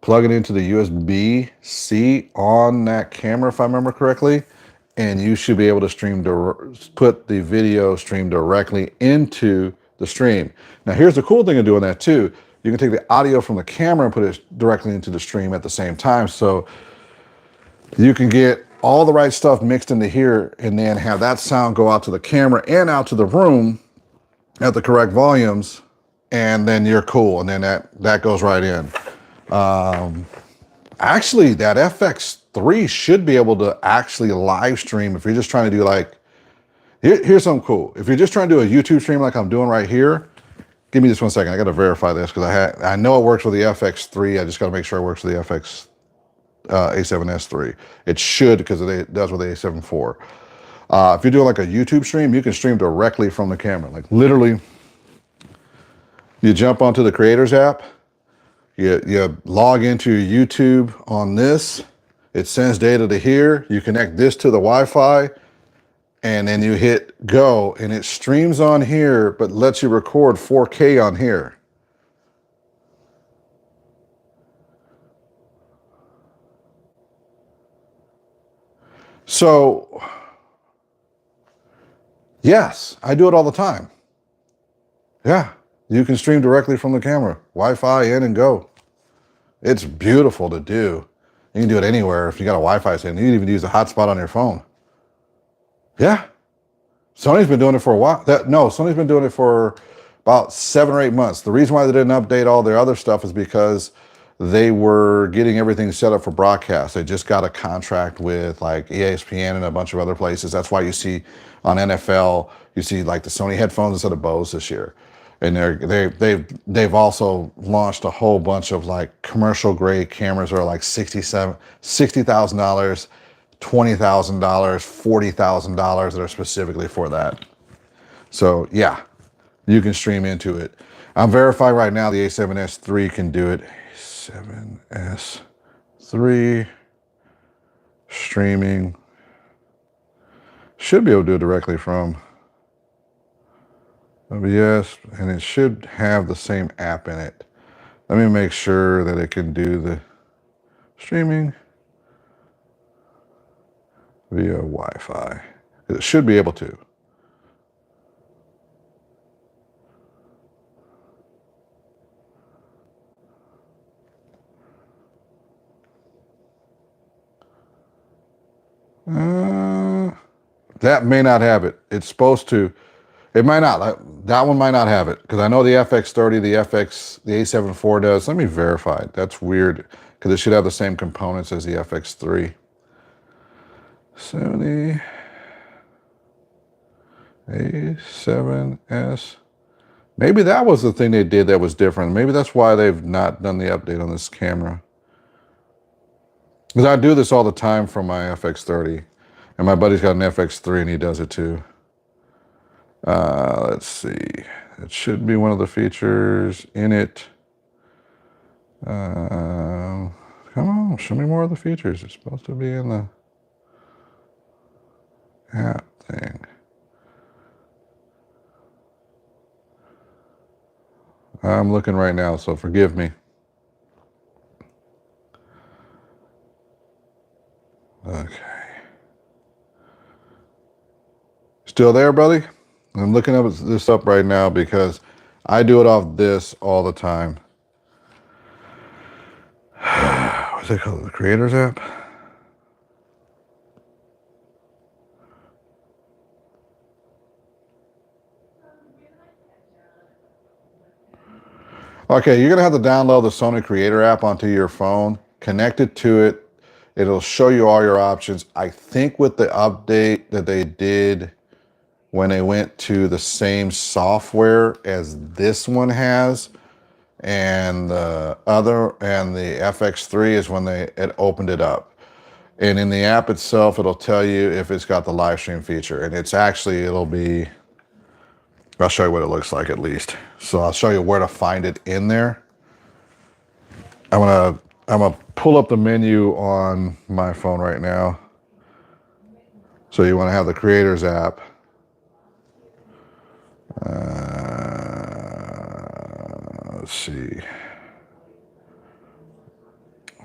plug it into the USB-C on that camera, if I remember correctly, and you should be able to put the video stream directly into the stream. Now, here's the cool thing of doing that too. You can take the audio from the camera and put it directly into the stream at the same time. So you can get all the right stuff mixed into here and then have that sound go out to the camera and out to the room at the correct volumes, and then you're cool, and then that goes right in. Actually, that FX3 should be able to actually live stream if you're just trying to do like, here's something cool. If you're just trying to do a YouTube stream like I'm doing right here, give me just 1 second. I got to verify this because I know it works with the FX3. I just got to make sure it works with the FX A7S3. It should, because it does with the A7 IV. If you're doing like a YouTube stream, you can stream directly from the camera. Like literally, you jump onto the Creators app, you log into your YouTube on this, it sends data to here, you connect this to the Wi-Fi, and then you hit go, and it streams on here, but lets you record 4K on here. So, yes, I do it all the time. Yeah, you can stream directly from the camera, Wi-Fi in and go. It's beautiful to do. You can do it anywhere if you got a Wi-Fi signal. You can even use a hotspot on your phone. Yeah, Sony's been doing it for a while. Sony's been doing it for about 7 or 8 months. The reason why they didn't update all their other stuff is because they were getting everything set up for broadcast. They just got a contract with like ESPN and a bunch of other places. That's why you see on NFL, you see like the Sony headphones instead of Bose this year. And they've also launched a whole bunch of like commercial grade cameras that are like $60,000, $20,000, $40,000 that are specifically for that. So yeah, you can stream into it. I'm verifying right now the A7S3 can do it. A7S3 streaming. Should be able to do it directly from OBS, and it should have the same app in it. Let me make sure that it can do the streaming via Wi-Fi. It should be able to. That may not have it. It's supposed to. It might not. That one might not have it, because I know the FX30, the A7 IV does. Let me verify it. That's weird, because it should have the same components as the FX3. Sony A7S. Maybe that was the thing they did that was different. Maybe that's why they've not done the update on this camera. Because I do this all the time from my FX30. And my buddy's got an FX3 and he does it too. Let's see. It should be one of the features in it. Come on, show me more of the features. It's supposed to be in the app thing. I'm looking right now, so forgive me. Okay. Still there, buddy? I'm looking up this up right now because I do it off this all the time. What's it called? The Creators app? Okay, you're gonna have to download the Sony Creator app onto your phone, connect it to it. It'll show you all your options. I think with the update that they did when they went to the same software as this one has, and the FX3 is when it opened it up. And in the app itself, it'll tell you if it's got the live stream feature. And I'll show you what it looks like at least. So I'll show you where to find it in there. I'm gonna pull up the menu on my phone right now. So you want to have the Creators app. Let's see.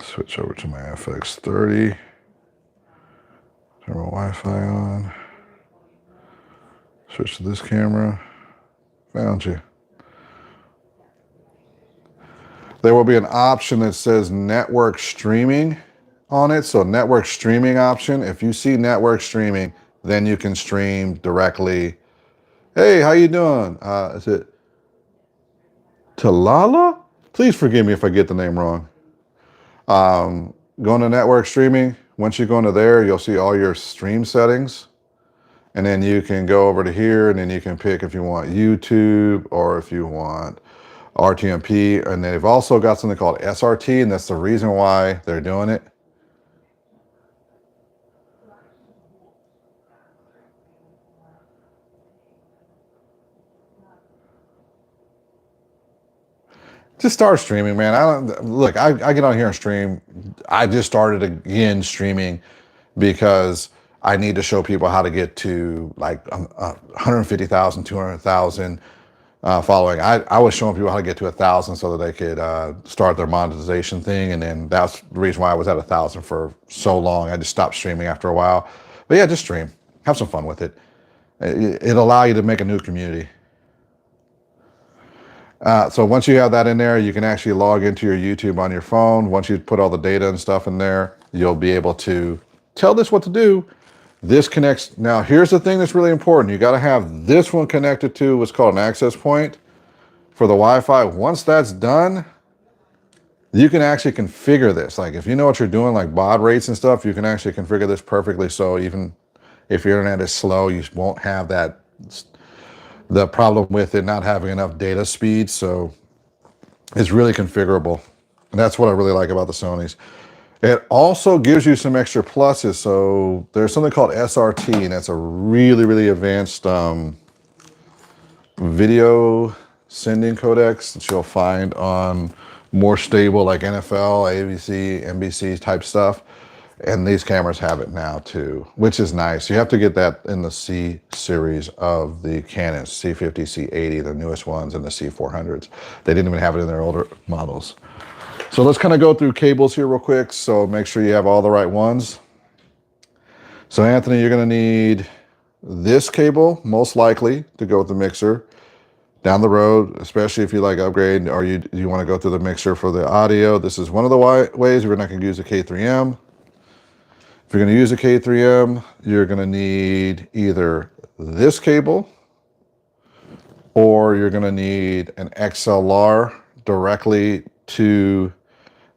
Switch over to my FX30. Turn my Wi-Fi on. Switch to this camera. Found you. There will be an option that says network streaming on it. So network streaming option. If you see network streaming, then you can stream directly. Hey, how you doing? Is it Talala? Please forgive me if I get the name wrong. Going to network streaming. Once you go into there, you'll see all your stream settings. And then you can go over to here and then you can pick if you want YouTube or if you want RTMP. And they've also got something called SRT, and that's the reason why they're doing it. Just start streaming, man. I get on here and stream. I just started again streaming because I need to show people how to get to like 150,000, 200,000 following. I was showing people how to get to 1,000 so that they could start their monetization thing. And then that's the reason why I was at 1,000 for so long. I just stopped streaming after a while. But yeah, just stream. Have some fun with it. It'll allow you to make a new community. So once you have that in there, you can actually log into your YouTube on your phone. Once you put all the data and stuff in there, you'll be able to tell this what to do. This connects. Now, here's the thing that's really important. You got to have this one connected to what's called an access point for the Wi-Fi. Once that's done, you can actually configure this. Like if you know what you're doing, like baud rates and stuff, you can actually configure this perfectly. So even if your internet is slow, you won't have the problem with it not having enough data speed. So it's really configurable. And that's what I really like about the Sonys. It also gives you some extra pluses. So there's something called SRT, and that's a really, really advanced video sending codecs that you'll find on more stable like NFL, ABC, NBC type stuff. And these cameras have it now too, which is nice. You have to get that in the C series of the Canon, C50, C80, the newest ones, and the C400s. They didn't even have it in their older models. So let's kind of go through cables here real quick. So make sure you have all the right ones. So Anthony, you're gonna need this cable, most likely, to go with the mixer. Down the road, especially if you like upgrade or you wanna go through the mixer for the audio. This is one of the ways. We're not gonna use a K3M. If you're gonna use a K3M, you're gonna need either this cable or you're gonna need an XLR directly to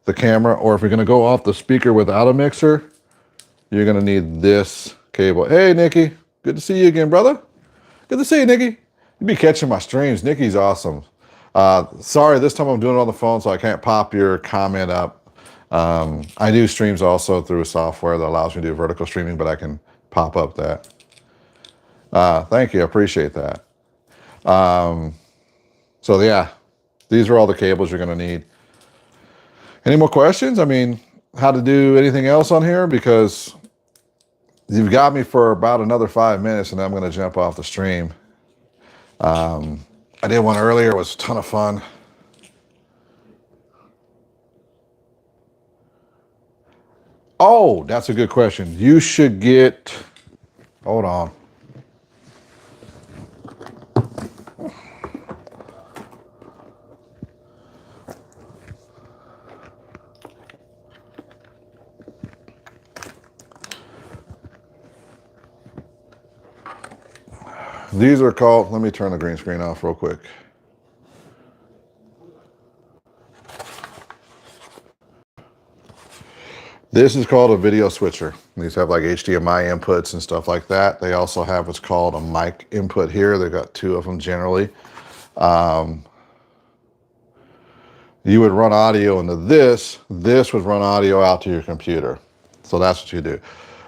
the camera, or if you're gonna go off the speaker without a mixer, you're gonna need this cable. Hey, Nikki, good to see you again, brother. Good to see you, Nikki. You be catching my streams. Nikki's awesome. Sorry, this time I'm doing it on the phone, so I can't pop your comment up. I do streams also through a software that allows me to do vertical streaming, but I can pop up that. Thank you, I appreciate that. So yeah, these are all the cables you're gonna need. Any more questions? I mean, how to do anything else on here? Because you've got me for about another 5 minutes and then I'm gonna jump off the stream. I did one earlier, it was a ton of fun. Oh, that's a good question. You should get, hold on. These are called, let me turn the green screen off real quick. This is called a video switcher. These have like HDMI inputs and stuff like that. They also have what's called a mic input here. They've got two of them generally. You would run audio into this. This would run audio out to your computer. So that's what you do.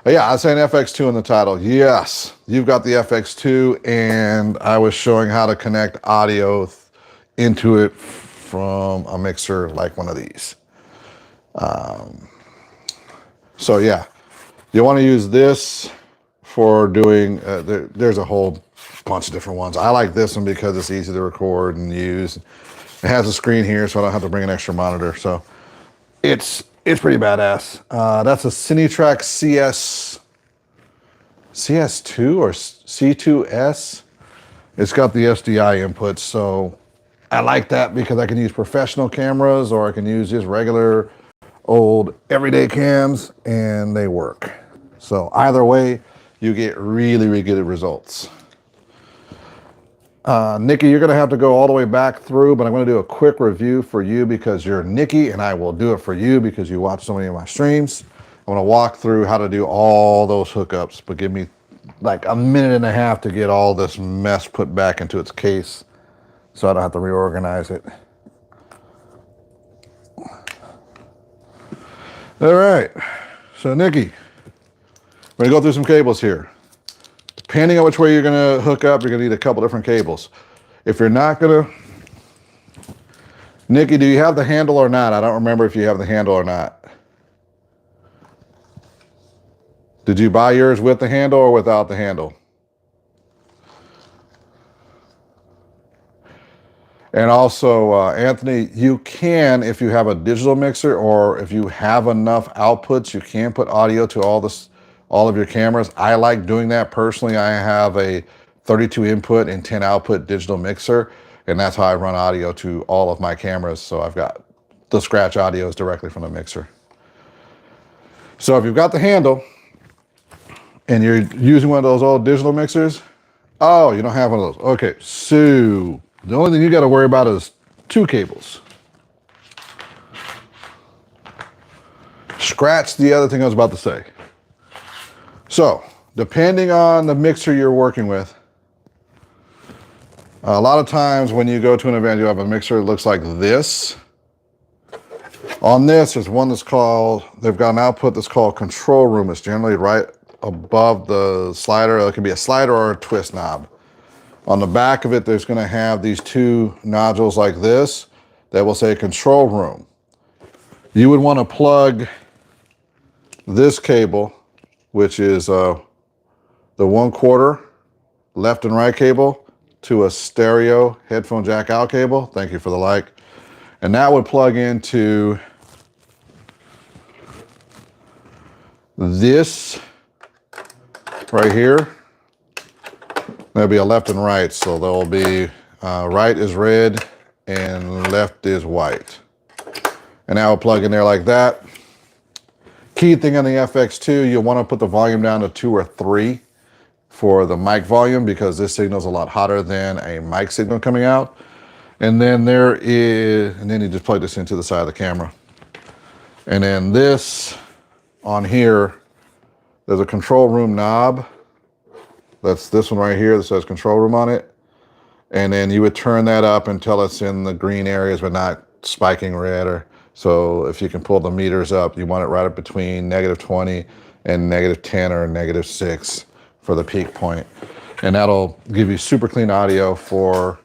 Yeah, I was saying FX2 in the title. Yes, you've got the FX2, and I was showing how to connect audio into it from a mixer like one of these. So yeah, you want to use this for doing, there's a whole bunch of different ones. I like this one because it's easy to record and use. It has a screen here, so I don't have to bring an extra monitor. So it's pretty badass. That's a Cinetrack CS2 or C2S. It's got the SDI inputs, so I like that because I can use professional cameras or I can use just regular old everyday cams and they work. So either way, you get really, really good results. Nikki, you're gonna have to go all the way back through, but I'm gonna do a quick review for you because you're Nikki, and I will do it for you because you watch so many of my streams. I'm gonna walk through how to do all those hookups, but give me like a minute and a half to get all this mess put back into its case so I don't have to reorganize it. All right, so Nikki, we're gonna go through some cables here. Depending on which way you're gonna hook up, you're gonna need a couple different cables. If you're not gonna, Nikki, do you have the handle or not? I don't remember if you have the handle or not. Did you buy yours with the handle or without the handle? And also, Anthony, you can, if you have a digital mixer or if you have enough outputs, you can put audio to all of your cameras. I like doing that personally. I have a 32 input and 10 output digital mixer, and that's how I run audio to all of my cameras. So I've got the scratch audios directly from the mixer. So if you've got the handle and you're using one of those old digital mixers, oh, you don't have one of those. Okay, so the only thing you got to worry about is two cables. Scratch the other thing I was about to say. So, depending on the mixer you're working with, a lot of times when you go to an event, you have a mixer that looks like this. On this, there's one that's called, they've got an output that's called control room. It's generally right above the slider. It can be a slider or a twist knob. On the back of it, there's going to have these two nodules like this that will say control room. You would want to plug this cable, which is the 1/4 left and right cable, to a stereo headphone jack out cable. Thank you for the like. And that would plug into this right here. There'll be a left and right, so there'll be right is red and left is white. And that will plug in there like that. Key thing on the FX2, you'll want to put the volume down to 2 or 3 for the mic volume because this signal is a lot hotter than a mic signal coming out. And then and then you just plug this into the side of the camera. And then this on here, there's a control room knob. That's this one right here that says control room on it. And then you would turn that up until it's in the green areas, but not spiking red. So if you can pull the meters up, you want it right up between -20 and -10 or -6 for the peak point. And that'll give you super clean audio for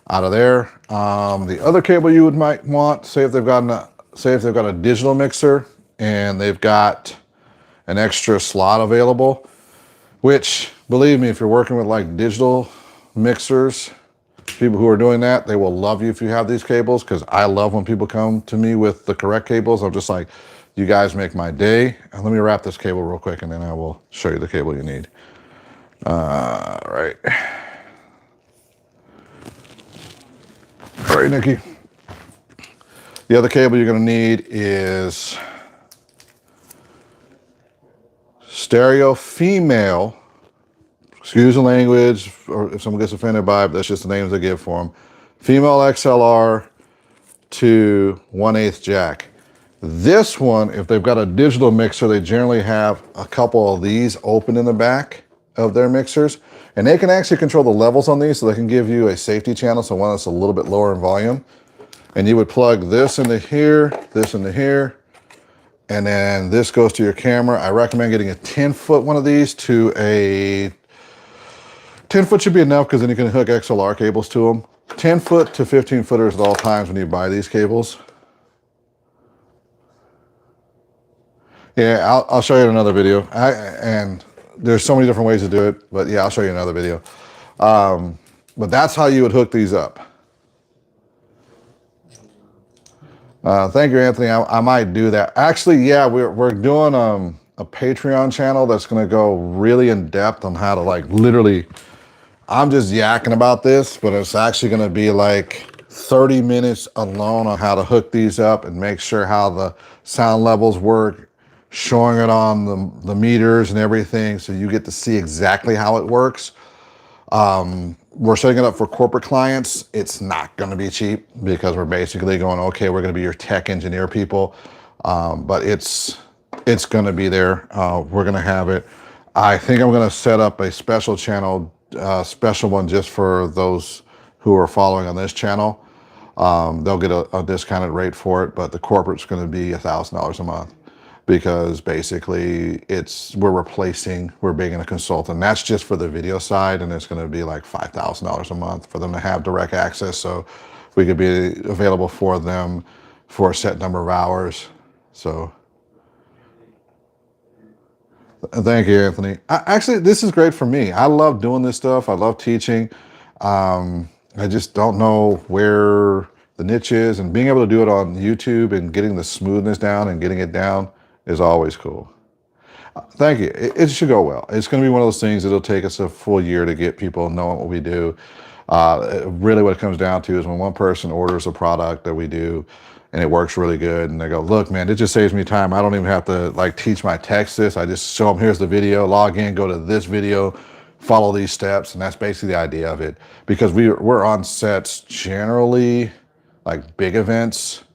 out of there. The other cable you might want, say if they've got a digital mixer and they've got an extra slot available, which believe me, if you're working with like digital mixers, people who are doing that, they will love you if you have these cables, because I love when people come to me with the correct cables. I'm just like, you guys make my day. And let me wrap this cable real quick and then I will show you the cable you need. Right. All right, Nikki. The other cable you're gonna need is stereo female excuse the language, or if someone gets offended by it, that's just the names they give for them. Female XLR to 1/8 jack. This one, if they've got a digital mixer, they generally have a couple of these open in the back of their mixers, and they can actually control the levels on these, so they can give you a safety channel, so one that's a little bit lower in volume. And you would plug this into here, this into here, and then this goes to your camera. I recommend getting a 10-foot one of these to a 10-foot should be enough, because then you can hook XLR cables to them. 10-foot to 15-footers at all times when you buy these cables. Yeah, I'll show you in another video. And there's so many different ways to do it, but yeah, I'll show you another video. But that's how you would hook these up. Thank you, Anthony. I might do that. Actually, yeah, we're doing a Patreon channel that's going to go really in depth on how to, like, literally, I'm just yakking about this, but it's actually going to be like 30 minutes alone on how to hook these up and make sure how the sound levels work, showing it on the meters and everything, so you get to see exactly how it works. We're setting it up for corporate clients. It's not going to be cheap, because we're basically going, okay, we're going to be your tech engineer people, but it's going to be there. We're going to have it. I think I'm going to set up a special channel, special one just for those who are following on this channel. They'll get a discounted rate for it, but the corporate's going to be $1,000 a month, because basically we're being a consultant. That's just for the video side, and it's going to be like $5,000 a month for them to have direct access, so we could be available for them for a set number of hours. So thank you, Anthony. Actually, this is great for me. I love doing this stuff. I love teaching. I just don't know where the niche is, and being able to do it on YouTube and getting the smoothness down and getting it down is always cool. Thank you. It should go well. It's going to be one of those things that'll take us a full year to get people knowing what we do. Really what it comes down to is when one person orders a product that we do and it works really good, and they go, look, man, it just saves me time. I don't even have to, like, teach my techs this. I just show them, here's the video, log in, go to this video, follow these steps. And that's basically the idea of it, because we're on sets generally, like big events,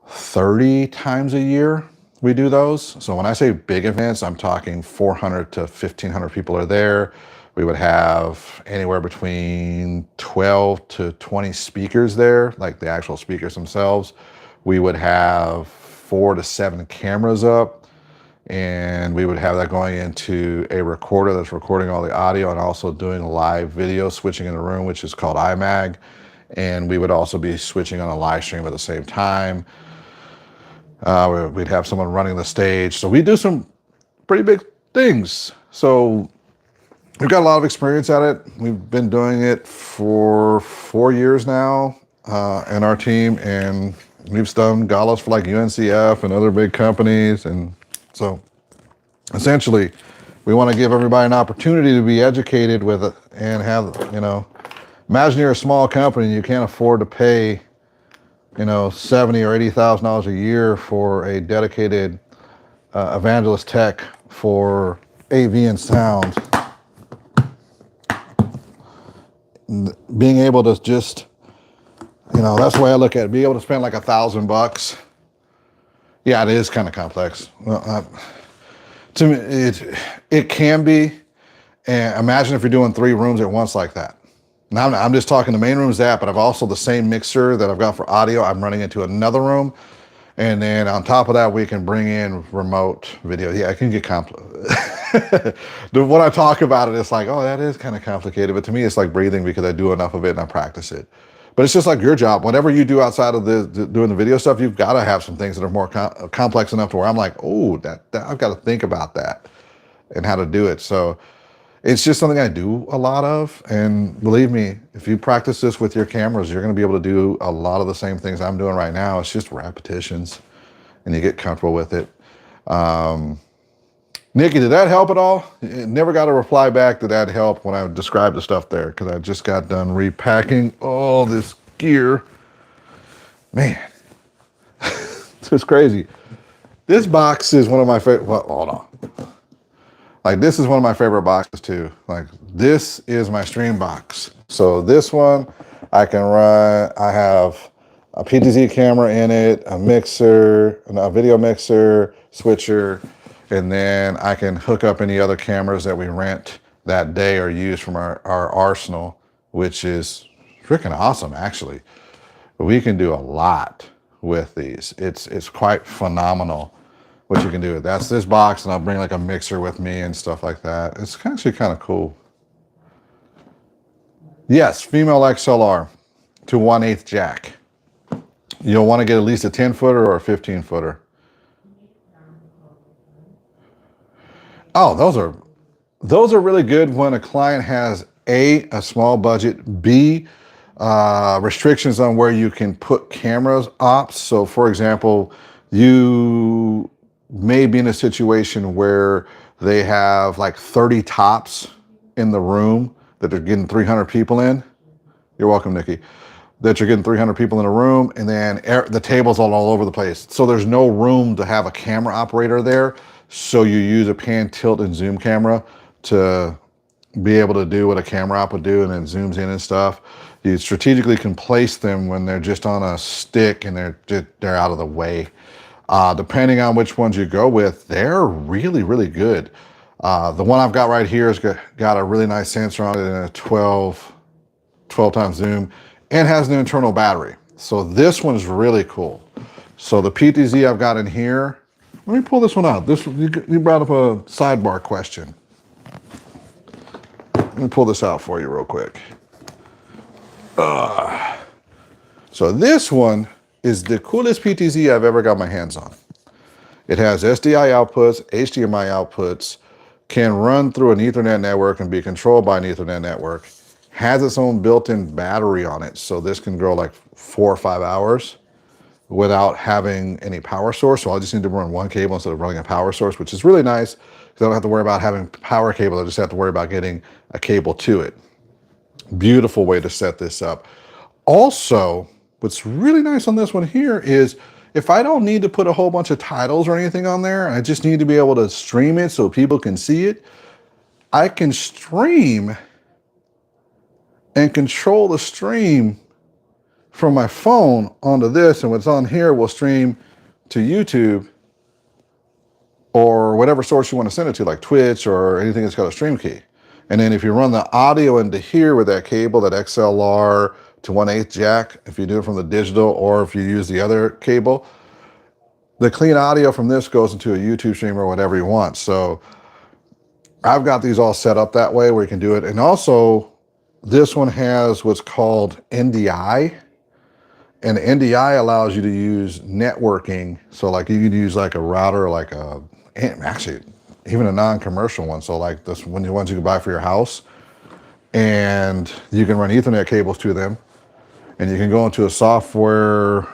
30 times a year we do those. So when I say big events, I'm talking 400 to 1,500 people are there. We would have anywhere between 12 to 20 speakers there, like the actual speakers themselves. We would have 4 to 7 cameras up, and we would have that going into a recorder that's recording all the audio and also doing a live video switching in the room, which is called iMag. And we would also be switching on a live stream at the same time. We'd have someone running the stage. So we do some pretty big things. So we've got a lot of experience at it. We've been doing it for 4 years now in our team, and we've done galas for like UNCF and other big companies. And so essentially we want to give everybody an opportunity to be educated with it and have, imagine you're a small company and you can't afford to pay, $70,000 or $80,000 a year for a dedicated evangelist tech for AV and sound. Being able to just, that's the way I look at it. Be able to spend like $1,000. Yeah, it is kind of complex. Well, to me, it can be. And imagine if you're doing 3 rooms at once like that. Now I'm just talking the main room's that, but I've also the same mixer that I've got for audio. I'm running into another room. And then on top of that, we can bring in remote video. Yeah, it can get complicated. When I talk about it, it's like, oh, that is kind of complicated. But to me, it's like breathing, because I do enough of it and I practice it. But it's just like your job. Whatever you do outside of doing the video stuff, you've got to have some things that are more complex enough to where I'm like, oh, that I've got to think about that and how to do it. So it's just something I do a lot of. And believe me, if you practice this with your cameras, you're going to be able to do a lot of the same things I'm doing right now. It's just repetitions, and you get comfortable with it. Nikki, did that help at all? Never got a reply back. Did that help when I described the stuff there? Because I just got done repacking all this gear. Man, it's crazy. This box is one of my favorite. Well, hold on. Like this is one of my favorite boxes too. Like this is my stream box. So this one I can run, I have a PTZ camera in it, a mixer, a video mixer, switcher, and then I can hook up any other cameras that we rent that day or use from our arsenal, which is freaking awesome actually. We can do a lot with these. It's quite phenomenal what you can do. That's this box, and I'll bring like a mixer with me and stuff like that. It's actually kind of cool. Yes, female XLR to 1/8 jack. You'll want to get at least a 10-footer or a 15-footer. Oh, those are really good when a client has a small budget, B, restrictions on where you can put cameras ops. So for example, you may be in a situation where they have like 30 tops in the room that they're getting 300 people in. You're welcome, Nikki. That you're getting 300 people in a room, and then the tables all over the place. So there's no room to have a camera operator there. So you use a pan, tilt, and zoom camera to be able to do what a camera op would do, and then zooms in and stuff. You strategically can place them when they're just on a stick and they're out of the way. Depending on which ones you go with, they're really, really good. The one I've got right here has got a really nice sensor on it and a 12 times zoom, and has an internal battery. So this one's really cool. So the PTZ I've got in here, let me pull this one out. You brought up a sidebar question. Let me pull this out for you real quick. So this one is the coolest PTZ I've ever got my hands on. It has SDI outputs, HDMI outputs, can run through an Ethernet network and be controlled by an Ethernet network, has its own built-in battery on it, so this can go like 4 or 5 hours without having any power source. So I just need to run one cable instead of running a power source, which is really nice because I don't have to worry about having power cable. I just have to worry about getting a cable to it. Beautiful way to set this up. Also, what's really nice on this one here is if I don't need to put a whole bunch of titles or anything on there, I just need to be able to stream it so people can see it, I can stream and control the stream from my phone onto this, and what's on here will stream to YouTube or whatever source you want to send it to, like Twitch or anything that's got a stream key. And then if you run the audio into here with that cable, that XLR to 1/8 jack, if you do it from the digital or if you use the other cable, the clean audio from this goes into a YouTube stream or whatever you want. So I've got these all set up that way where you can do it. And also this one has what's called NDI. And NDI allows you to use networking. So like you could use like a router, like actually even a non-commercial one. So like this one, the ones you can buy for your house, and you can run Ethernet cables to them, and you can go into a software,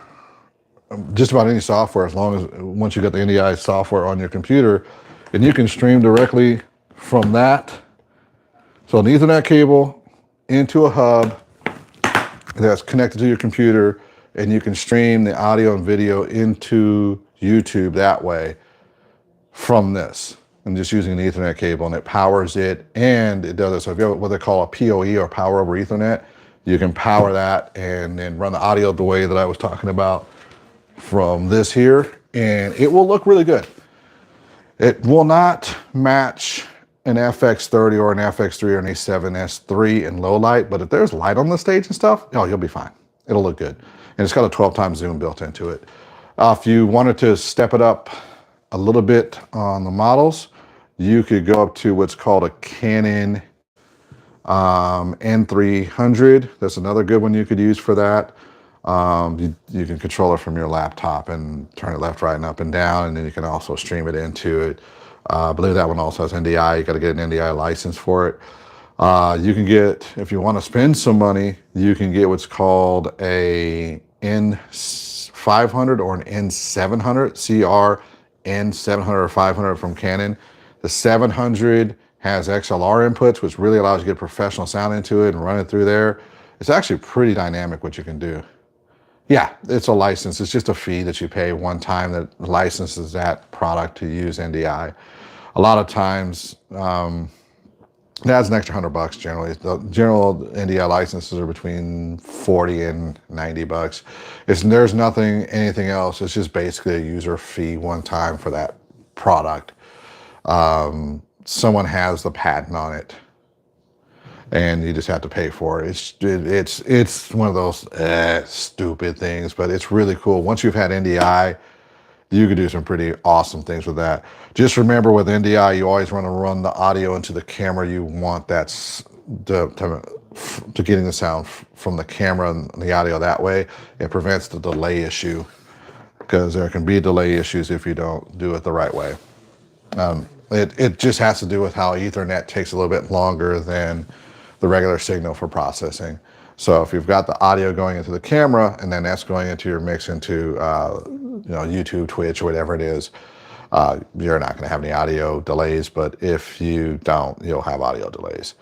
just about any software, as long as once you get the NDI software on your computer, and you can stream directly from that. So an Ethernet cable into a hub that's connected to your computer, and you can stream the audio and video into YouTube that way from this, and just using an Ethernet cable, and it powers it, and it does it. So if you have what they call a PoE or power over Ethernet, you can power that and then run the audio the way that I was talking about from this here, and it will look really good. It will not match an FX30 or an FX3 or an A7S3 in low light, but if there's light on the stage and stuff, oh, you'll be fine. It'll look good. And it's got a 12 times zoom built into it. If you wanted to step it up a little bit on the models, you could go up to what's called a Canon N300. That's another good one you could use for that. You can control it from your laptop and turn it left, right, and up and down, and then you can also stream it into it. I believe that one also has NDI. You got to get an NDI license for it. You can get, if you want to spend some money, you can get what's called a N500 or an N700, CR N700 or 500 from Canon. The 700 has XLR inputs, which really allows you to get professional sound into it and run it through there. It's actually pretty dynamic what you can do. Yeah, it's a license. It's just a fee that you pay one time that licenses that product to use NDI. a lot of times, that's an extra $100 generally. The general NDI licenses are between 40 and 90 bucks. There's anything else. It's just basically a user fee one time for that product. Someone has the patent on it, and you just have to pay for it. It's one of those stupid things, but it's really cool. Once you've had NDI, you could do some pretty awesome things with that. Just remember with NDI, you always want to run the audio into the camera. You want that to getting the sound from the camera and the audio that way. It prevents the delay issue, because there can be delay issues if you don't do it the right way. It just has to do with how Ethernet takes a little bit longer than the regular signal for processing. So if you've got the audio going into the camera and then that's going into your mix into YouTube, Twitch, or whatever it is, you're not going to have any audio delays. But if you don't, you'll have audio delays.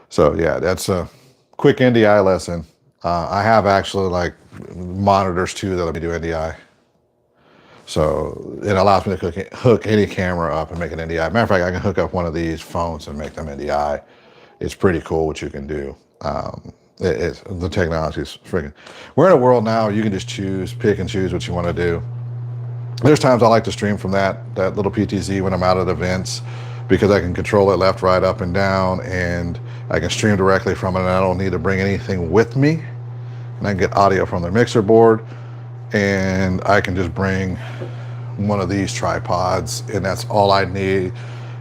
So yeah, that's a quick NDI lesson. I have actually like monitors too that let me do NDI. So it allows me to hook any camera up and make an NDI. Matter of fact, I can hook up one of these phones and make them NDI. It's pretty cool what you can do. The technology is freaking. We're in a world now you can just pick and choose what you want to do. There's times I like to stream from that little PTZ when I'm out at events, because I can control it left, right, up, and down, and I can stream directly from it, and I don't need to bring anything with me. And I can get audio from the mixer board, and I can just bring one of these tripods, and that's all I need.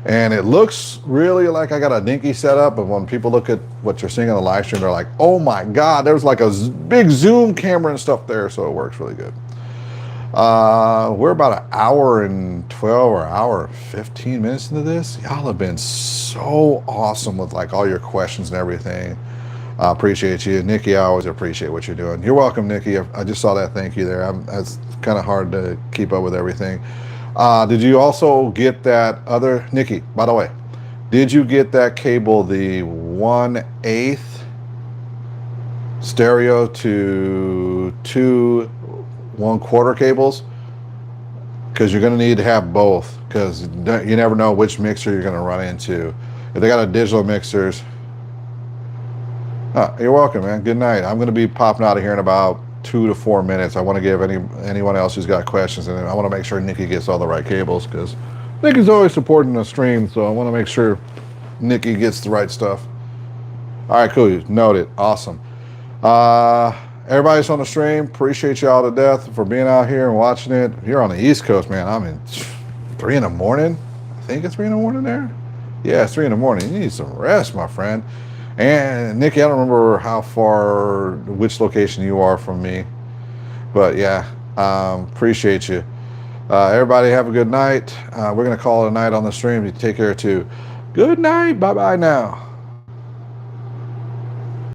And it looks really like I got a dinky setup, but when people look at what you're seeing on the live stream, they're like, oh my God, there's like a big zoom camera and stuff there, so it works really good. We're about an hour and 12 or hour and 15 minutes into this. Y'all have been so awesome with like all your questions and everything. I appreciate you. Nikki, I always appreciate what you're doing. You're welcome, Nikki. I just saw that thank you there. It's kind of hard to keep up with everything. Did you also get that other, Nikki, by the way, did you get that cable, the 1/8 stereo to 2 1/4 cables? Because you're going to need to have both, because you never know which mixer you're going to run into. If they got a digital mixers, you're welcome, man. Good night. I'm going to be popping out of here in about 2 to 4 minutes. I want to give anyone else who's got questions, and I want to make sure Nikki gets all the right cables, because Nikki's always supporting the stream, so I want to make sure Nikki gets the right stuff. All right, cool. Noted. Awesome. Everybody's on the stream. Appreciate y'all to death for being out here and watching it. If you're on the East Coast, man, I'm in 3 in the morning. I think it's 3 in the morning there. Yeah, it's 3 in the morning. You need some rest, my friend. And Nikki, I don't remember which location you are from me, but yeah, appreciate you. Everybody have a good night. We're going to call it a night on the stream. You take care too. Good night. Bye-bye now.